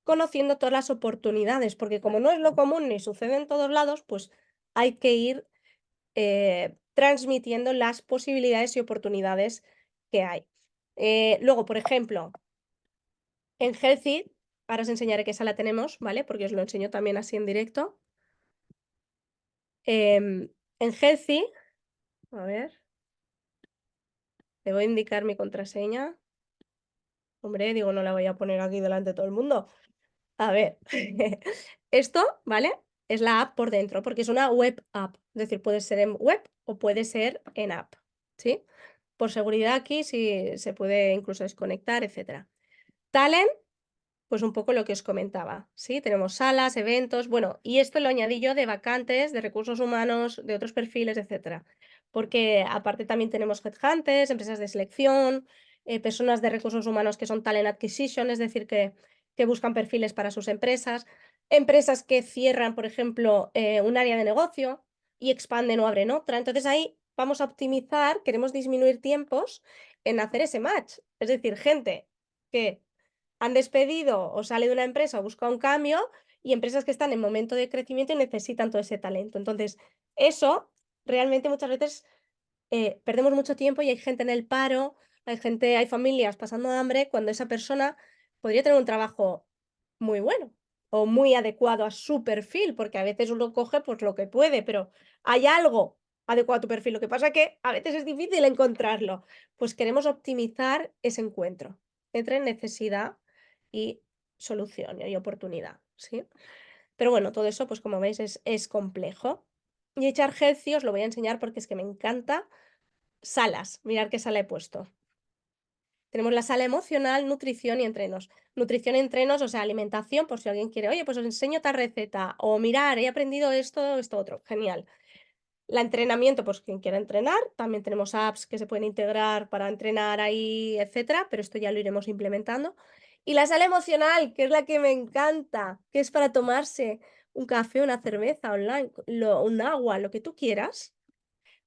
conociendo todas las oportunidades, porque como no es lo común ni sucede en todos lados, pues hay que ir transmitiendo las posibilidades y oportunidades que hay. Luego, por ejemplo, en Healthy, ahora os enseñaré qué sala tenemos, ¿vale? Porque os lo enseño también así en directo. En Healthy, a ver, le voy a indicar mi contraseña. Hombre, digo, no la voy a poner aquí delante de todo el mundo. A ver, esto, ¿vale? Es la app por dentro, porque es una web app. Es decir, puede ser en web o puede ser en app, ¿sí? Por seguridad aquí sí se puede incluso desconectar, etcétera. Talent, pues un poco lo que os comentaba, ¿sí? Tenemos salas, eventos, bueno, y esto lo añadí yo de vacantes, de recursos humanos, de otros perfiles, etcétera. Porque aparte también tenemos headhunters, empresas de selección, personas de recursos humanos que son talent acquisition, es decir, que buscan perfiles para sus empresas, empresas que cierran, por ejemplo, un área de negocio y expanden o abren otra. Entonces ahí vamos a optimizar, queremos disminuir tiempos en hacer ese match. Es decir, gente que han despedido o sale de una empresa o busca un cambio y empresas que están en momento de crecimiento y necesitan todo ese talento. Entonces, eso realmente muchas veces perdemos mucho tiempo y hay gente en el paro, hay familias pasando hambre cuando esa persona podría tener un trabajo muy bueno o muy adecuado a su perfil, porque a veces uno coge pues lo que puede, pero hay algo adecuado a tu perfil. Lo que pasa que a veces es difícil encontrarlo. Pues queremos optimizar ese encuentro entre necesidad y solución y oportunidad, ¿sí? Pero bueno, todo eso, pues como veis, es complejo. Y echar Healthy os lo voy a enseñar porque es que me encanta. Salas, mirad qué sala he puesto. Tenemos la sala emocional, nutrición y entrenos. Nutrición y entrenos, o sea, alimentación, por si alguien quiere, oye, pues os enseño tal receta, o mirar, he aprendido esto, esto otro. Genial. La entrenamiento, pues quien quiera entrenar, también tenemos apps que se pueden integrar para entrenar ahí, etcétera, pero esto ya lo iremos implementando. Y la sala emocional, que es la que me encanta, que es para tomarse un café, una cerveza online, un agua, lo que tú quieras,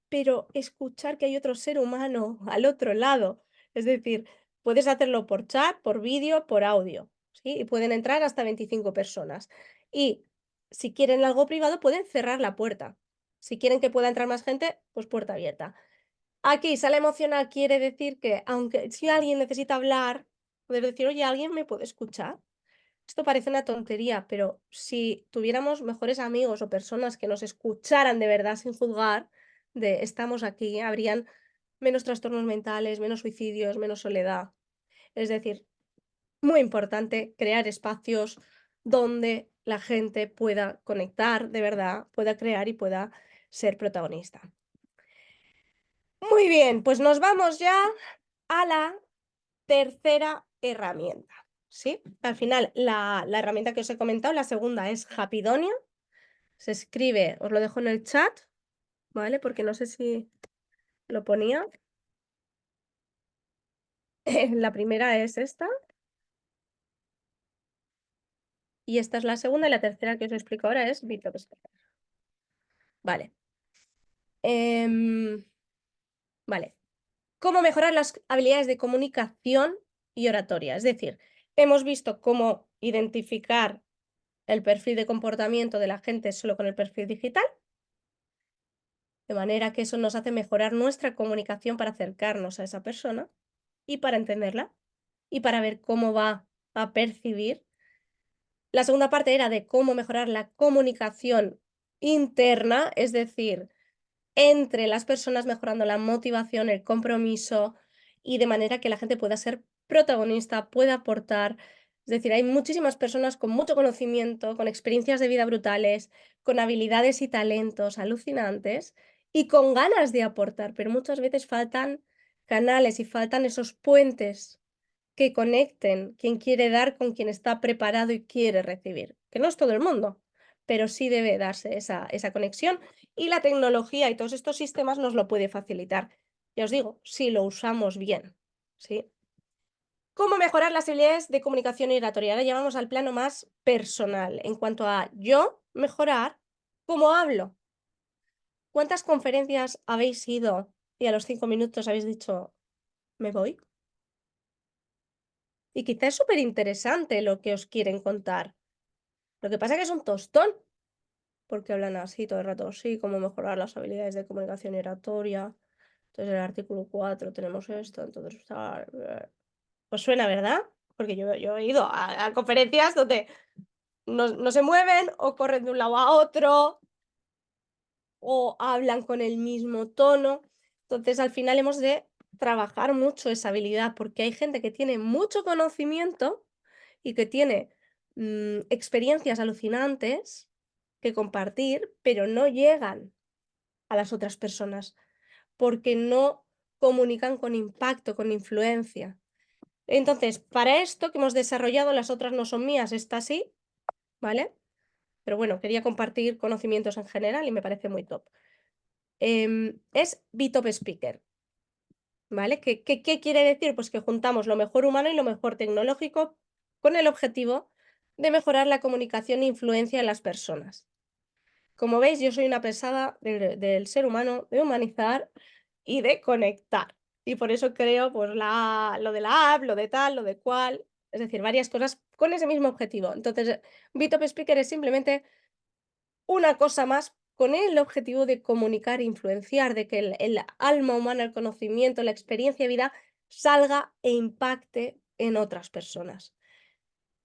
pero escuchar que hay otro ser humano al otro lado. Es decir, puedes hacerlo por chat, por vídeo, por audio, ¿sí? Y pueden entrar hasta 25 personas. Y si quieren algo privado, pueden cerrar la puerta. Si quieren que pueda entrar más gente, pues puerta abierta. Aquí, sala emocional quiere decir que, aunque si alguien necesita hablar, poder decir, oye, ¿alguien me puede escuchar? Esto parece una tontería, pero si tuviéramos mejores amigos o personas que nos escucharan de verdad sin juzgar, de estamos aquí, habrían menos trastornos mentales, menos suicidios, menos soledad. Es decir, muy importante crear espacios donde la gente pueda conectar de verdad, pueda crear y pueda ser protagonista. Muy bien, pues nos vamos ya a la tercera herramienta, ¿sí? Al final, la herramienta que os he comentado, la segunda es Hapidonia. Se escribe, os lo dejo en el chat, ¿vale? Porque no sé si lo ponía. La primera es esta. Y esta es la segunda y la tercera que os explico ahora es Vitopspeaker. Vale. Vale. ¿Cómo mejorar las habilidades de comunicación y oratoria? Es decir, hemos visto cómo identificar el perfil de comportamiento de la gente solo con el perfil digital, de manera que eso nos hace mejorar nuestra comunicación para acercarnos a esa persona y para entenderla y para ver cómo va a percibir. La segunda parte era de cómo mejorar la comunicación interna, es decir, entre las personas, mejorando la motivación, el compromiso y de manera que la gente pueda ser protagonista, pueda aportar. Es decir, hay muchísimas personas con mucho conocimiento, con experiencias de vida brutales, con habilidades y talentos alucinantes y con ganas de aportar, pero muchas veces faltan canales y faltan esos puentes que conecten quien quiere dar con quien está preparado y quiere recibir, que no es todo el mundo, pero sí debe darse esa conexión y la tecnología y todos estos sistemas nos lo puede facilitar. Ya os digo, si lo usamos bien, ¿sí? ¿Cómo mejorar las habilidades de comunicación y oratoria? Ahora llevamos al plano más personal, en cuanto a yo mejorar cómo hablo. ¿Cuántas conferencias habéis ido y a los 5 minutos habéis dicho, me voy? Y quizá es súper interesante lo que os quieren contar. Lo que pasa es que es un tostón, porque hablan así todo el rato, sí, cómo mejorar las habilidades de comunicación y oratoria. Entonces, en el artículo 4 tenemos esto, entonces, pues suena, ¿verdad? Porque yo he ido a conferencias donde no se mueven o corren de un lado a otro o hablan con el mismo tono. Entonces, al final hemos de trabajar mucho esa habilidad porque hay gente que tiene mucho conocimiento y que tiene experiencias alucinantes que compartir, pero no llegan a las otras personas porque no comunican con impacto, con influencia. Entonces, para esto que hemos desarrollado, las otras no son mías, esta sí, ¿vale? Pero bueno, quería compartir conocimientos en general y me parece muy top. Es BTOP Speaker, ¿vale? ¿Qué quiere decir? Pues que juntamos lo mejor humano y lo mejor tecnológico con el objetivo de mejorar la comunicación e influencia en las personas. Como veis, yo soy una pesada del ser humano, de humanizar y de conectar. Y por eso creo pues, lo de la app, lo de tal, lo de cual, es decir, varias cosas con ese mismo objetivo. Entonces, BTOP Speaker es simplemente una cosa más con el objetivo de comunicar e influenciar, de que el alma humana, el conocimiento, la experiencia de vida salga e impacte en otras personas.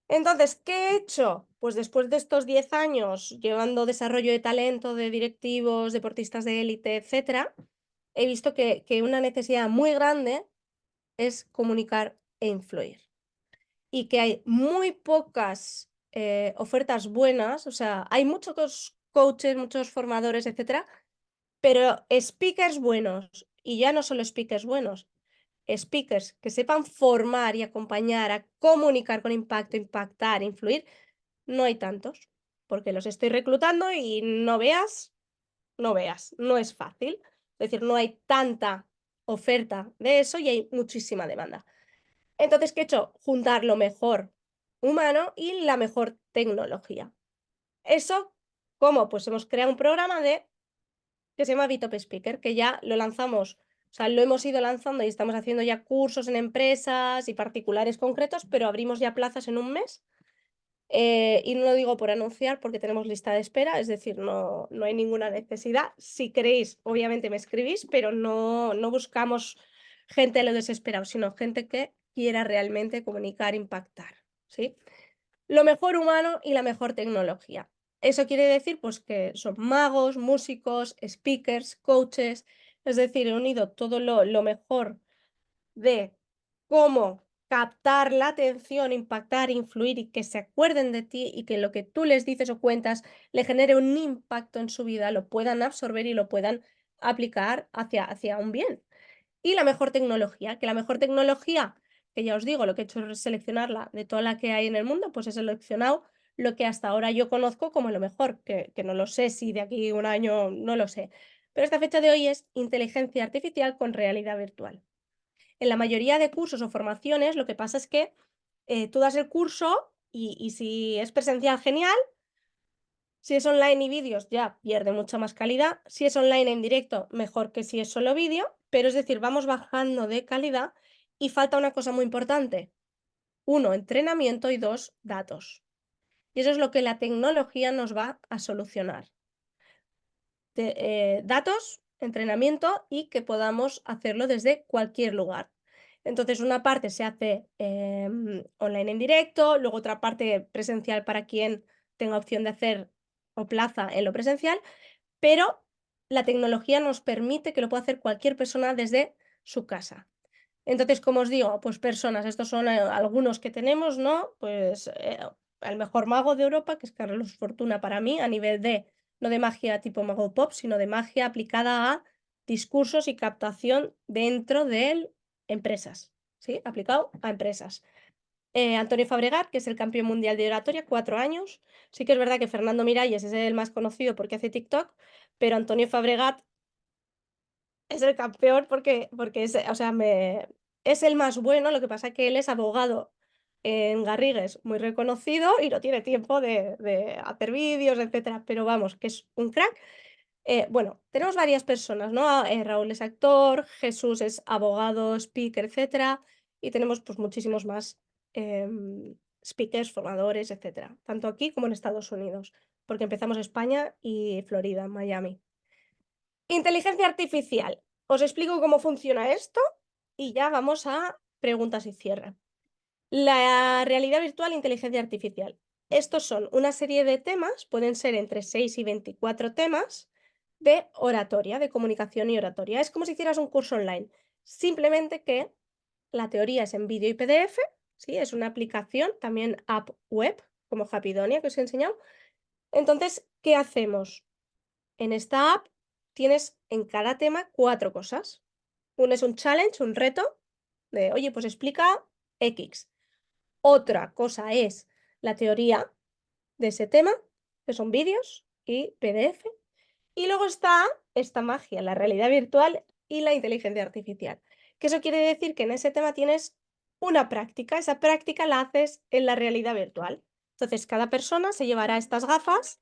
Entonces, ¿qué he hecho? pues después de estos 10 años llevando desarrollo de talento de directivos, deportistas de élite, etcétera, he visto que una necesidad muy grande es comunicar e influir. Y que hay muy pocas ofertas buenas, o sea, hay muchos coaches, muchos formadores, etcétera, pero speakers buenos, y ya no solo speakers buenos, speakers que sepan formar y acompañar a comunicar con impacto, impactar, influir, no hay tantos, porque los estoy reclutando y no veas, no veas, no es fácil. Es decir, no hay tanta oferta de eso y hay muchísima demanda. Entonces, ¿qué he hecho? Juntar lo mejor humano y la mejor tecnología. ¿Eso cómo? Pues hemos creado un programa que se llama Bitop Speaker, que ya lo lanzamos, o sea, lo hemos ido lanzando y estamos haciendo ya cursos en empresas y particulares concretos, pero abrimos ya plazas en un mes. Y no lo digo por anunciar porque tenemos lista de espera, es decir, no hay ninguna necesidad. Si queréis, obviamente me escribís, pero no buscamos gente a lo desesperado, sino gente que quiera realmente comunicar, impactar, ¿sí? Lo mejor humano y la mejor tecnología. Eso quiere decir, pues, que son magos, músicos, speakers, coaches, es decir, he unido todo lo mejor de cómo captar la atención, impactar, influir y que se acuerden de ti y que lo que tú les dices o cuentas le genere un impacto en su vida, lo puedan absorber y lo puedan aplicar hacia un bien. Y la mejor tecnología, que la mejor tecnología, que ya os digo, lo que he hecho es seleccionarla de toda la que hay en el mundo, pues he seleccionado lo que hasta ahora yo conozco como lo mejor, que no lo sé si de aquí a un año, no lo sé. Pero esta fecha de hoy es inteligencia artificial con realidad virtual. En la mayoría de cursos o formaciones, lo que pasa es que tú das el curso y si es presencial, genial. Si es online y vídeos, ya pierde mucha más calidad. Si es online en directo, mejor que si es solo vídeo. Pero es decir, vamos bajando de calidad y falta una cosa muy importante. Uno, entrenamiento y dos, datos. Y eso es lo que la tecnología nos va a solucionar. Datos, entrenamiento y que podamos hacerlo desde cualquier lugar. Entonces, una parte se hace online en directo, luego otra parte presencial para quien tenga opción de hacer o plaza en lo presencial, pero la tecnología nos permite que lo pueda hacer cualquier persona desde su casa. Entonces, como os digo, pues personas, estos son algunos que tenemos, ¿no? Pues el mejor mago de Europa, que es Carlos Fortuna para mí, a nivel de, no de magia tipo mago pop, sino de magia aplicada a discursos y captación dentro de empresas, ¿sí? Aplicado a empresas. Antonio Fabregat, que es el campeón mundial de oratoria, 4 años. Sí que es verdad que Fernando Miralles es el más conocido porque hace TikTok, pero Antonio Fabregat es el campeón porque es, o sea, es el más bueno, lo que pasa es que él es abogado en Garrigues, muy reconocido y no tiene tiempo de hacer vídeos, etcétera, pero vamos, que es un crack. Bueno, tenemos varias personas, ¿no? Raúl es actor, Jesús es abogado, speaker, etcétera, y tenemos, pues, muchísimos más, speakers, formadores, etcétera, tanto aquí como en Estados Unidos, porque empezamos España y Florida, Miami. Inteligencia artificial. Os explico cómo funciona esto y ya vamos a preguntas y cierre. La realidad virtual e inteligencia artificial. Estos son una serie de temas, pueden ser entre 6 y 24 temas de oratoria, de comunicación y oratoria. Es como si hicieras un curso online, simplemente que la teoría es en vídeo y PDF, ¿sí? Es una aplicación, también app web, como Hapidonia, que os he enseñado. Entonces, ¿qué hacemos? En esta app tienes en cada tema 4 cosas. Uno es un challenge, un reto de, oye, pues explica X. Otra cosa es la teoría de ese tema, que son vídeos y PDF. Y luego está esta magia, la realidad virtual y la inteligencia artificial. Que eso quiere decir que en ese tema tienes una práctica, esa práctica la haces en la realidad virtual. Entonces, cada persona se llevará estas gafas.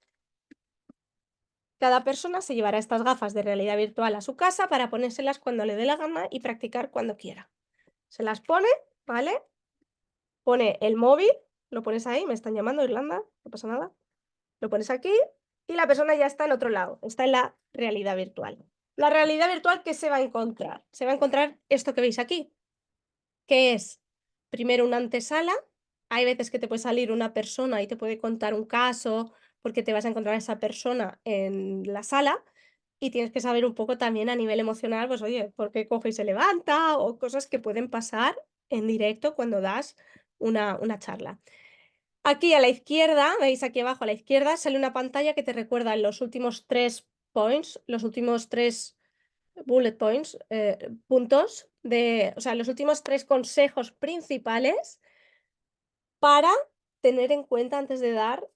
Cada persona se llevará estas gafas de realidad virtual a su casa para ponérselas cuando le dé la gana y practicar cuando quiera. Se las pone, ¿vale? Pone el móvil, lo pones ahí, me están llamando Irlanda, no pasa nada. Lo pones aquí y la persona ya está en otro lado, está en la realidad virtual. La realidad virtual, ¿qué se va a encontrar? Se va a encontrar esto que veis aquí, que es primero una antesala hay veces que te puede salir una persona y te puede contar un caso, porque te vas a encontrar a esa persona en la sala y tienes que saber un poco también a nivel emocional, pues oye, por qué coge y se levanta o cosas que pueden pasar en directo cuando das una charla. Aquí a la izquierda, veis aquí abajo a la izquierda, sale una pantalla que te recuerda los últimos 3 points, los últimos 3 bullet points, puntos de, o sea, los últimos 3 consejos principales para tener en cuenta antes de dar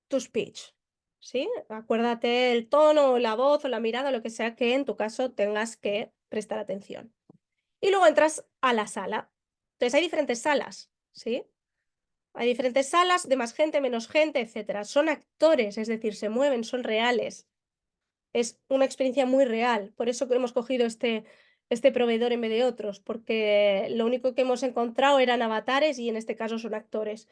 tu speech, ¿sí? Acuérdate el tono, o la voz, o la mirada, lo que sea que en tu caso tengas que prestar atención. Y luego entras a la sala. Entonces hay diferentes salas, ¿sí? Hay diferentes salas de más gente, menos gente, etcétera. Son actores, es decir, se mueven, son reales. Es una experiencia muy real. Por eso que hemos cogido este proveedor en vez de otros, porque lo único que hemos encontrado eran avatares y en este caso son actores.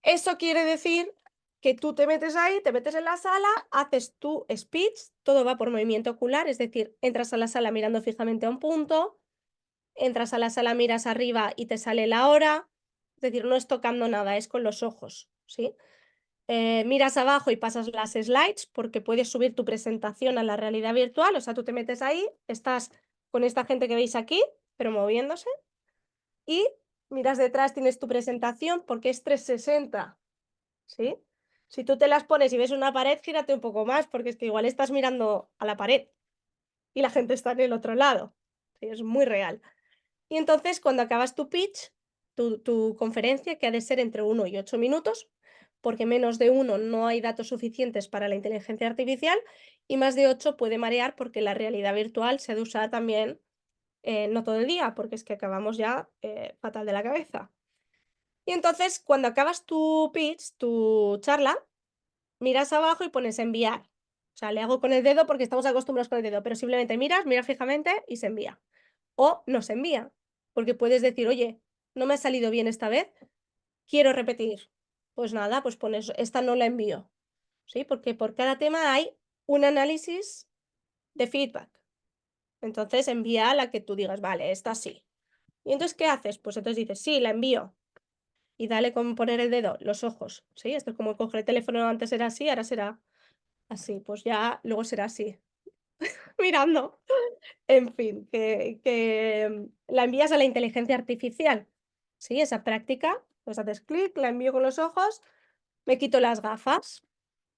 Eso quiere decir que tú te metes ahí, te metes en la sala, haces tu speech, todo va por movimiento ocular, es decir, entras a la sala mirando fijamente a un punto, entras a la sala, miras arriba y te sale la hora, es decir, no es tocando nada, es con los ojos, ¿sí? Miras abajo y pasas las slides porque puedes subir tu presentación a la realidad virtual, o sea, tú te metes ahí, estás con esta gente que veis aquí, pero moviéndose, y miras detrás, tienes tu presentación porque es 360, ¿sí? Si tú te las pones y ves una pared, gírate un poco más porque es que igual estás mirando a la pared y la gente está en el otro lado, ¿sí? Es muy real. Y entonces, cuando acabas tu pitch, tu conferencia, que ha de ser entre 1 y 8 minutos, porque menos de 1 no hay datos suficientes para la inteligencia artificial, y más de 8 puede marear porque la realidad virtual se ha de usar también, no todo el día, porque es que acabamos ya fatal de la cabeza. Y entonces, cuando acabas tu pitch, tu charla, miras abajo y pones enviar. O sea, le hago con el dedo porque estamos acostumbrados con el dedo, pero simplemente miras fijamente y se envía. O no se envía, porque puedes decir, oye, no me ha salido bien esta vez, quiero repetir. Pues nada, pues pones, esta no la envío, ¿sí? Porque por cada tema hay un análisis de feedback. Entonces envía la que tú digas, vale, esta sí. ¿Y entonces qué haces? Pues entonces dices, sí, la envío. Y dale con poner el dedo, los ojos, ¿sí? Esto es como coger el teléfono, antes era así, ahora será así, pues ya luego será así, mirando. En fin, la envías a la inteligencia artificial, ¿sí? Esa práctica, pues haces clic, la envío con los ojos, me quito las gafas.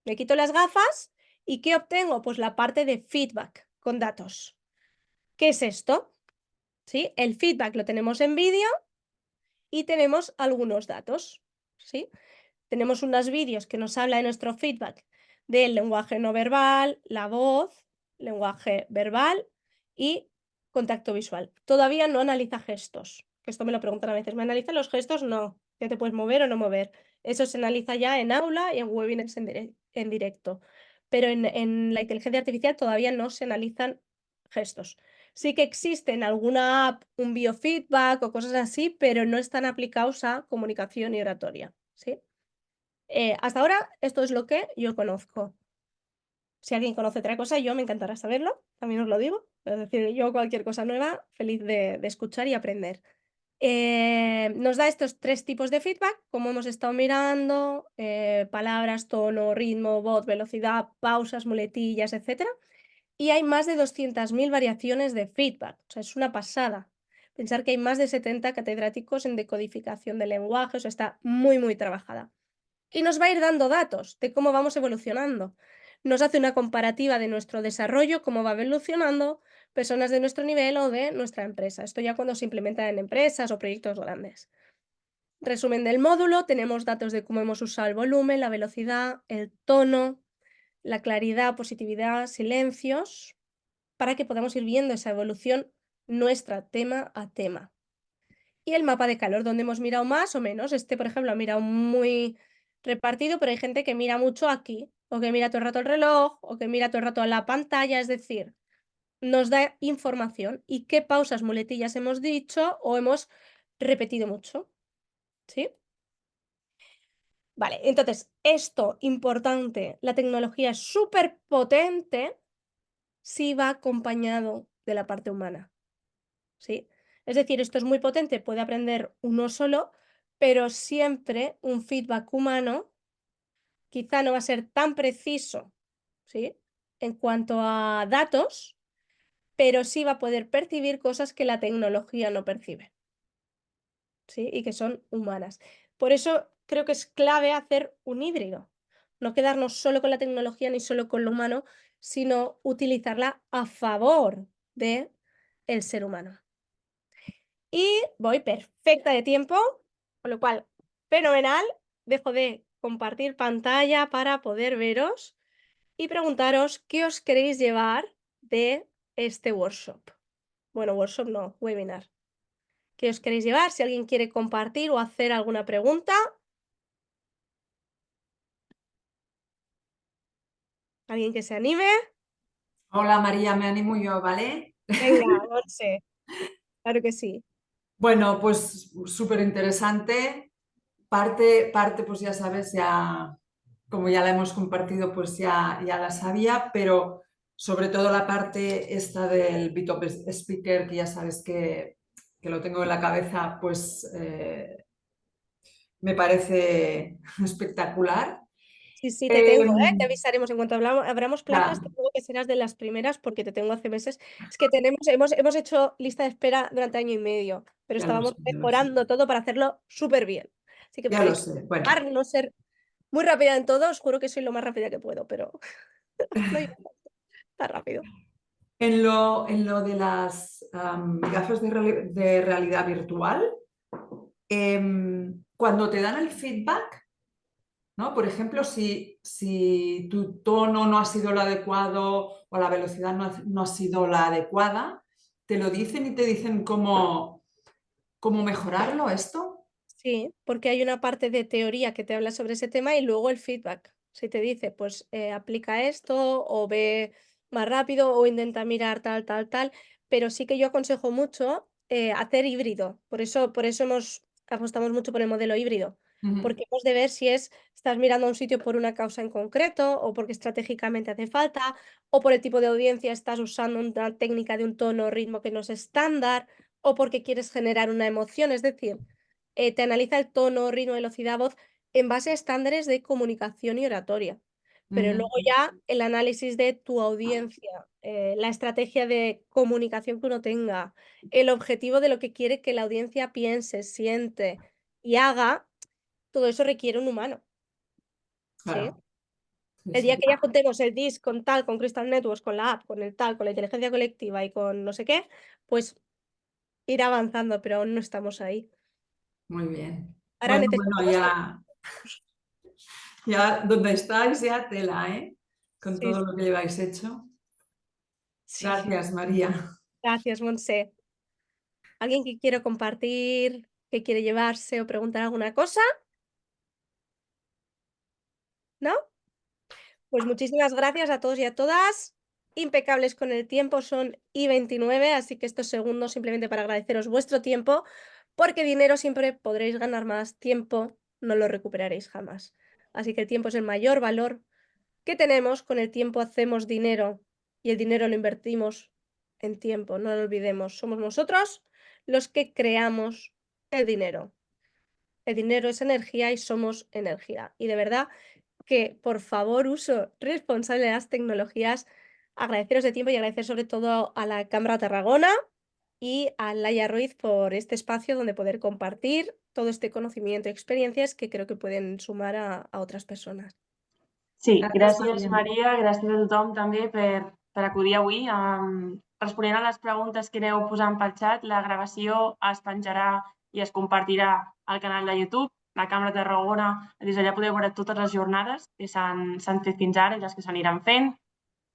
Me quito las gafas, ¿y qué obtengo? Pues la parte de feedback con datos. ¿Qué es esto? ¿Sí? El feedback lo tenemos en vídeo y tenemos algunos datos, ¿sí? Tenemos unos vídeos que nos habla de nuestro feedback del lenguaje no verbal, la voz, lenguaje verbal y contacto visual. Todavía no analiza gestos, que esto me lo preguntan a veces. ¿Me analiza los gestos? No, ya te puedes mover o no mover. Eso se analiza ya en aula y en webinars en directo. Pero en la inteligencia artificial todavía no se analizan gestos. Sí que existe en alguna app un biofeedback o cosas así, pero no están aplicados a comunicación y oratoria, ¿sí? Hasta ahora esto es lo que yo conozco. Si alguien conoce otra cosa, yo me encantará saberlo, también os lo digo. Es decir, yo cualquier cosa nueva, feliz de escuchar y aprender. Nos da estos 3 tipos de feedback, como hemos estado mirando, palabras, tono, ritmo, voz, velocidad, pausas, muletillas, etcétera. Y hay más de 200.000 variaciones de feedback, o sea, es una pasada. Pensar que hay más de 70 catedráticos en decodificación de lenguaje, o sea, está muy, muy trabajada. Y nos va a ir dando datos de cómo vamos evolucionando. Nos hace una comparativa de nuestro desarrollo, cómo va evolucionando, personas de nuestro nivel o de nuestra empresa. Esto ya cuando se implementa en empresas o proyectos grandes. Resumen del módulo, tenemos datos de cómo hemos usado el volumen, la velocidad, el tono, la claridad, positividad, silencios, para que podamos ir viendo esa evolución nuestra tema a tema. Y el mapa de calor, donde hemos mirado más o menos. Este, por ejemplo, ha mirado muy repartido, pero hay gente que mira mucho aquí, o que mira todo el rato el reloj, o que mira todo el rato a la pantalla, es decir, nos da información y qué pausas, muletillas hemos dicho o hemos repetido mucho, ¿sí? Vale, entonces, esto, importante, la tecnología es súper potente si va acompañado de la parte humana, ¿sí? Es decir, esto es muy potente, puede aprender uno solo, pero siempre un feedback humano quizá no va a ser tan preciso, ¿sí? En cuanto a datos, pero sí va a poder percibir cosas que la tecnología no percibe, ¿sí? Y que son humanas. Por eso creo que es clave hacer un híbrido, no quedarnos solo con la tecnología ni solo con lo humano, sino utilizarla a favor de el ser humano. Y voy perfecta de tiempo, con lo cual, fenomenal. Dejo de compartir pantalla para poder veros y preguntaros qué os queréis llevar de este workshop. Bueno, workshop no, webinar. ¿Qué os queréis llevar? Si alguien quiere compartir o hacer alguna pregunta. ¿Alguien que se anime? Hola María, me animo yo, ¿vale? Venga, Monse. Claro que sí. Bueno, pues súper interesante. Parte, pues ya sabes, ya como ya la hemos compartido, pues ya la sabía, pero sobre todo la parte esta del BitOp Speaker, que ya sabes que lo tengo en la cabeza, pues me parece espectacular. Sí, sí, te tengo, ¿eh? Te Em, avisaremos en cuanto abramos plazas, ya, te digo que serás de las primeras porque te tengo hace meses. Es que hemos hecho lista de espera durante año y medio, pero ya lo estábamos sé, ya lo sé. mejorando todo para hacerlo súper bien. Así que Ya lo podéis sé. Bueno, probar, no ser muy rápida en todo, os juro que soy lo más rápida que puedo, pero no iba tan rápido. en lo de las gafas de realidad virtual, cuando te dan el feedback, ¿no? Por ejemplo, si tu tono no ha sido lo adecuado o la velocidad no ha sido la adecuada, ¿te lo dicen y te dicen cómo mejorarlo esto? Sí, porque hay una parte de teoría que te habla sobre ese tema y luego el feedback. Si te dice, pues aplica esto o ve más rápido o intenta mirar tal, tal, tal. Pero sí que yo aconsejo mucho hacer híbrido. Por eso apostamos mucho por el modelo híbrido. Ujú, Porque hemos de ver si estás mirando a un sitio por una causa en concreto o porque estratégicamente hace falta o por el tipo de audiencia estás usando una técnica de un tono o ritmo que no es estándar o porque quieres generar una emoción. Es decir, te analiza el tono, ritmo, velocidad, voz en base a estándares de comunicación y oratoria. Pero ujú, luego ya el análisis de tu audiencia, la estrategia de comunicación que uno tenga, el objetivo de lo que quiere que la audiencia piense, siente y haga, todo eso requiere un humano, ¿sí? claro, sí, El día sí. que ya juntemos el DIS con tal, con Crystal Networks, con la app, con el tal, con la inteligencia colectiva y con no sé qué, pues ir avanzando, pero aún no estamos ahí. Muy bien. Ahora Bueno, necesitamos que... ya donde estáis, ya tela, ¿eh? Con Sí, todo lo que lleváis hecho. sí. Gracias, María. Gracias, Monse. ¿Alguien que quiera compartir, que quiere llevarse o preguntar alguna cosa? ¿No? Pues muchísimas gracias a todos y a todas. Impecables con el tiempo, son y 29, así que estos segundos simplemente para agradeceros vuestro tiempo, porque dinero siempre podréis ganar más, tiempo no lo recuperaréis jamás. Así que el tiempo es el mayor valor que tenemos, con el tiempo hacemos dinero y el dinero lo invertimos en tiempo, no lo olvidemos. Somos nosotros los que creamos el dinero. El dinero es energía y somos energía. Y de verdad que, por favor, uso responsable de las tecnologías. Agradeceros de tiempo y agradecer sobre todo a la Cámara Tarragona y a Laia Ruiz por este espacio donde poder compartir todo este conocimiento y experiencias que creo que pueden sumar a otras personas. Sí, Gracias, gràcies María. Maria, gràcies a tothom també per acudir avui. Responent a les preguntes que aneu posant pel xat, la gravació es penjarà i es compartirà al canal de YouTube, la Cambra de Tarragona. Des d'allà podeu veure totes les jornades que s'han fet fins ara i les que s'aniran fent.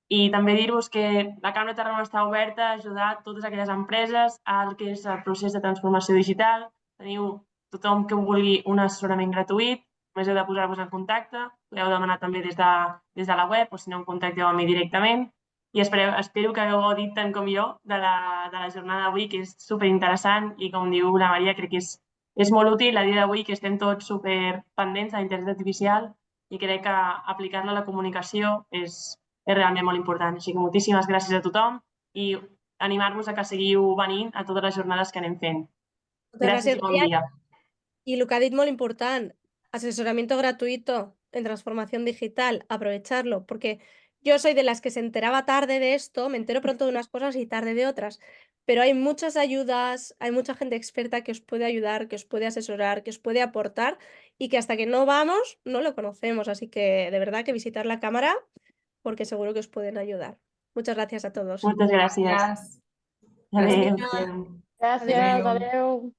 I també dir-vos que la Cambra de Tarragona està oberta a ajudar totes aquelles empreses al que és el procés de transformació digital. Teniu tothom que vulgui un assessorament gratuït, només heu de posar-vos en contacte, podeu demanar també des de la web o si no em contacteu amb mi directament. I espero que hagueu gaudit tant com jo de la jornada d'avui, que és superinteressant i com diu la Maria, crec que és molt útil a dia d'avui que estem tots super pendents de la intel·ligència artificial i crec que aplicar-la a la comunicació és realment molt important. Així que moltíssimes gràcies a tothom i animar-vos a que seguiu venint a totes les jornades que anem fent. Muchas Gràcies gracias, i bon Laia. dia. I el que ha dit molt important, asesoramiento gratuito en transformación digital, aprovecharlo, porque yo soy de las que se enteraba tarde de esto, me entero pronto de unas cosas y tarde de otras, pero hay muchas ayudas, hay mucha gente experta que os puede ayudar, que os puede asesorar, que os puede aportar y que hasta que no vamos no lo conocemos, así que de verdad que visitar la cámara porque seguro que os pueden ayudar. Muchas gracias a todos. Moltes gràcies. Gracias. Adéu. Gràcies. Adéu. Gràcies, Adéu. adeu.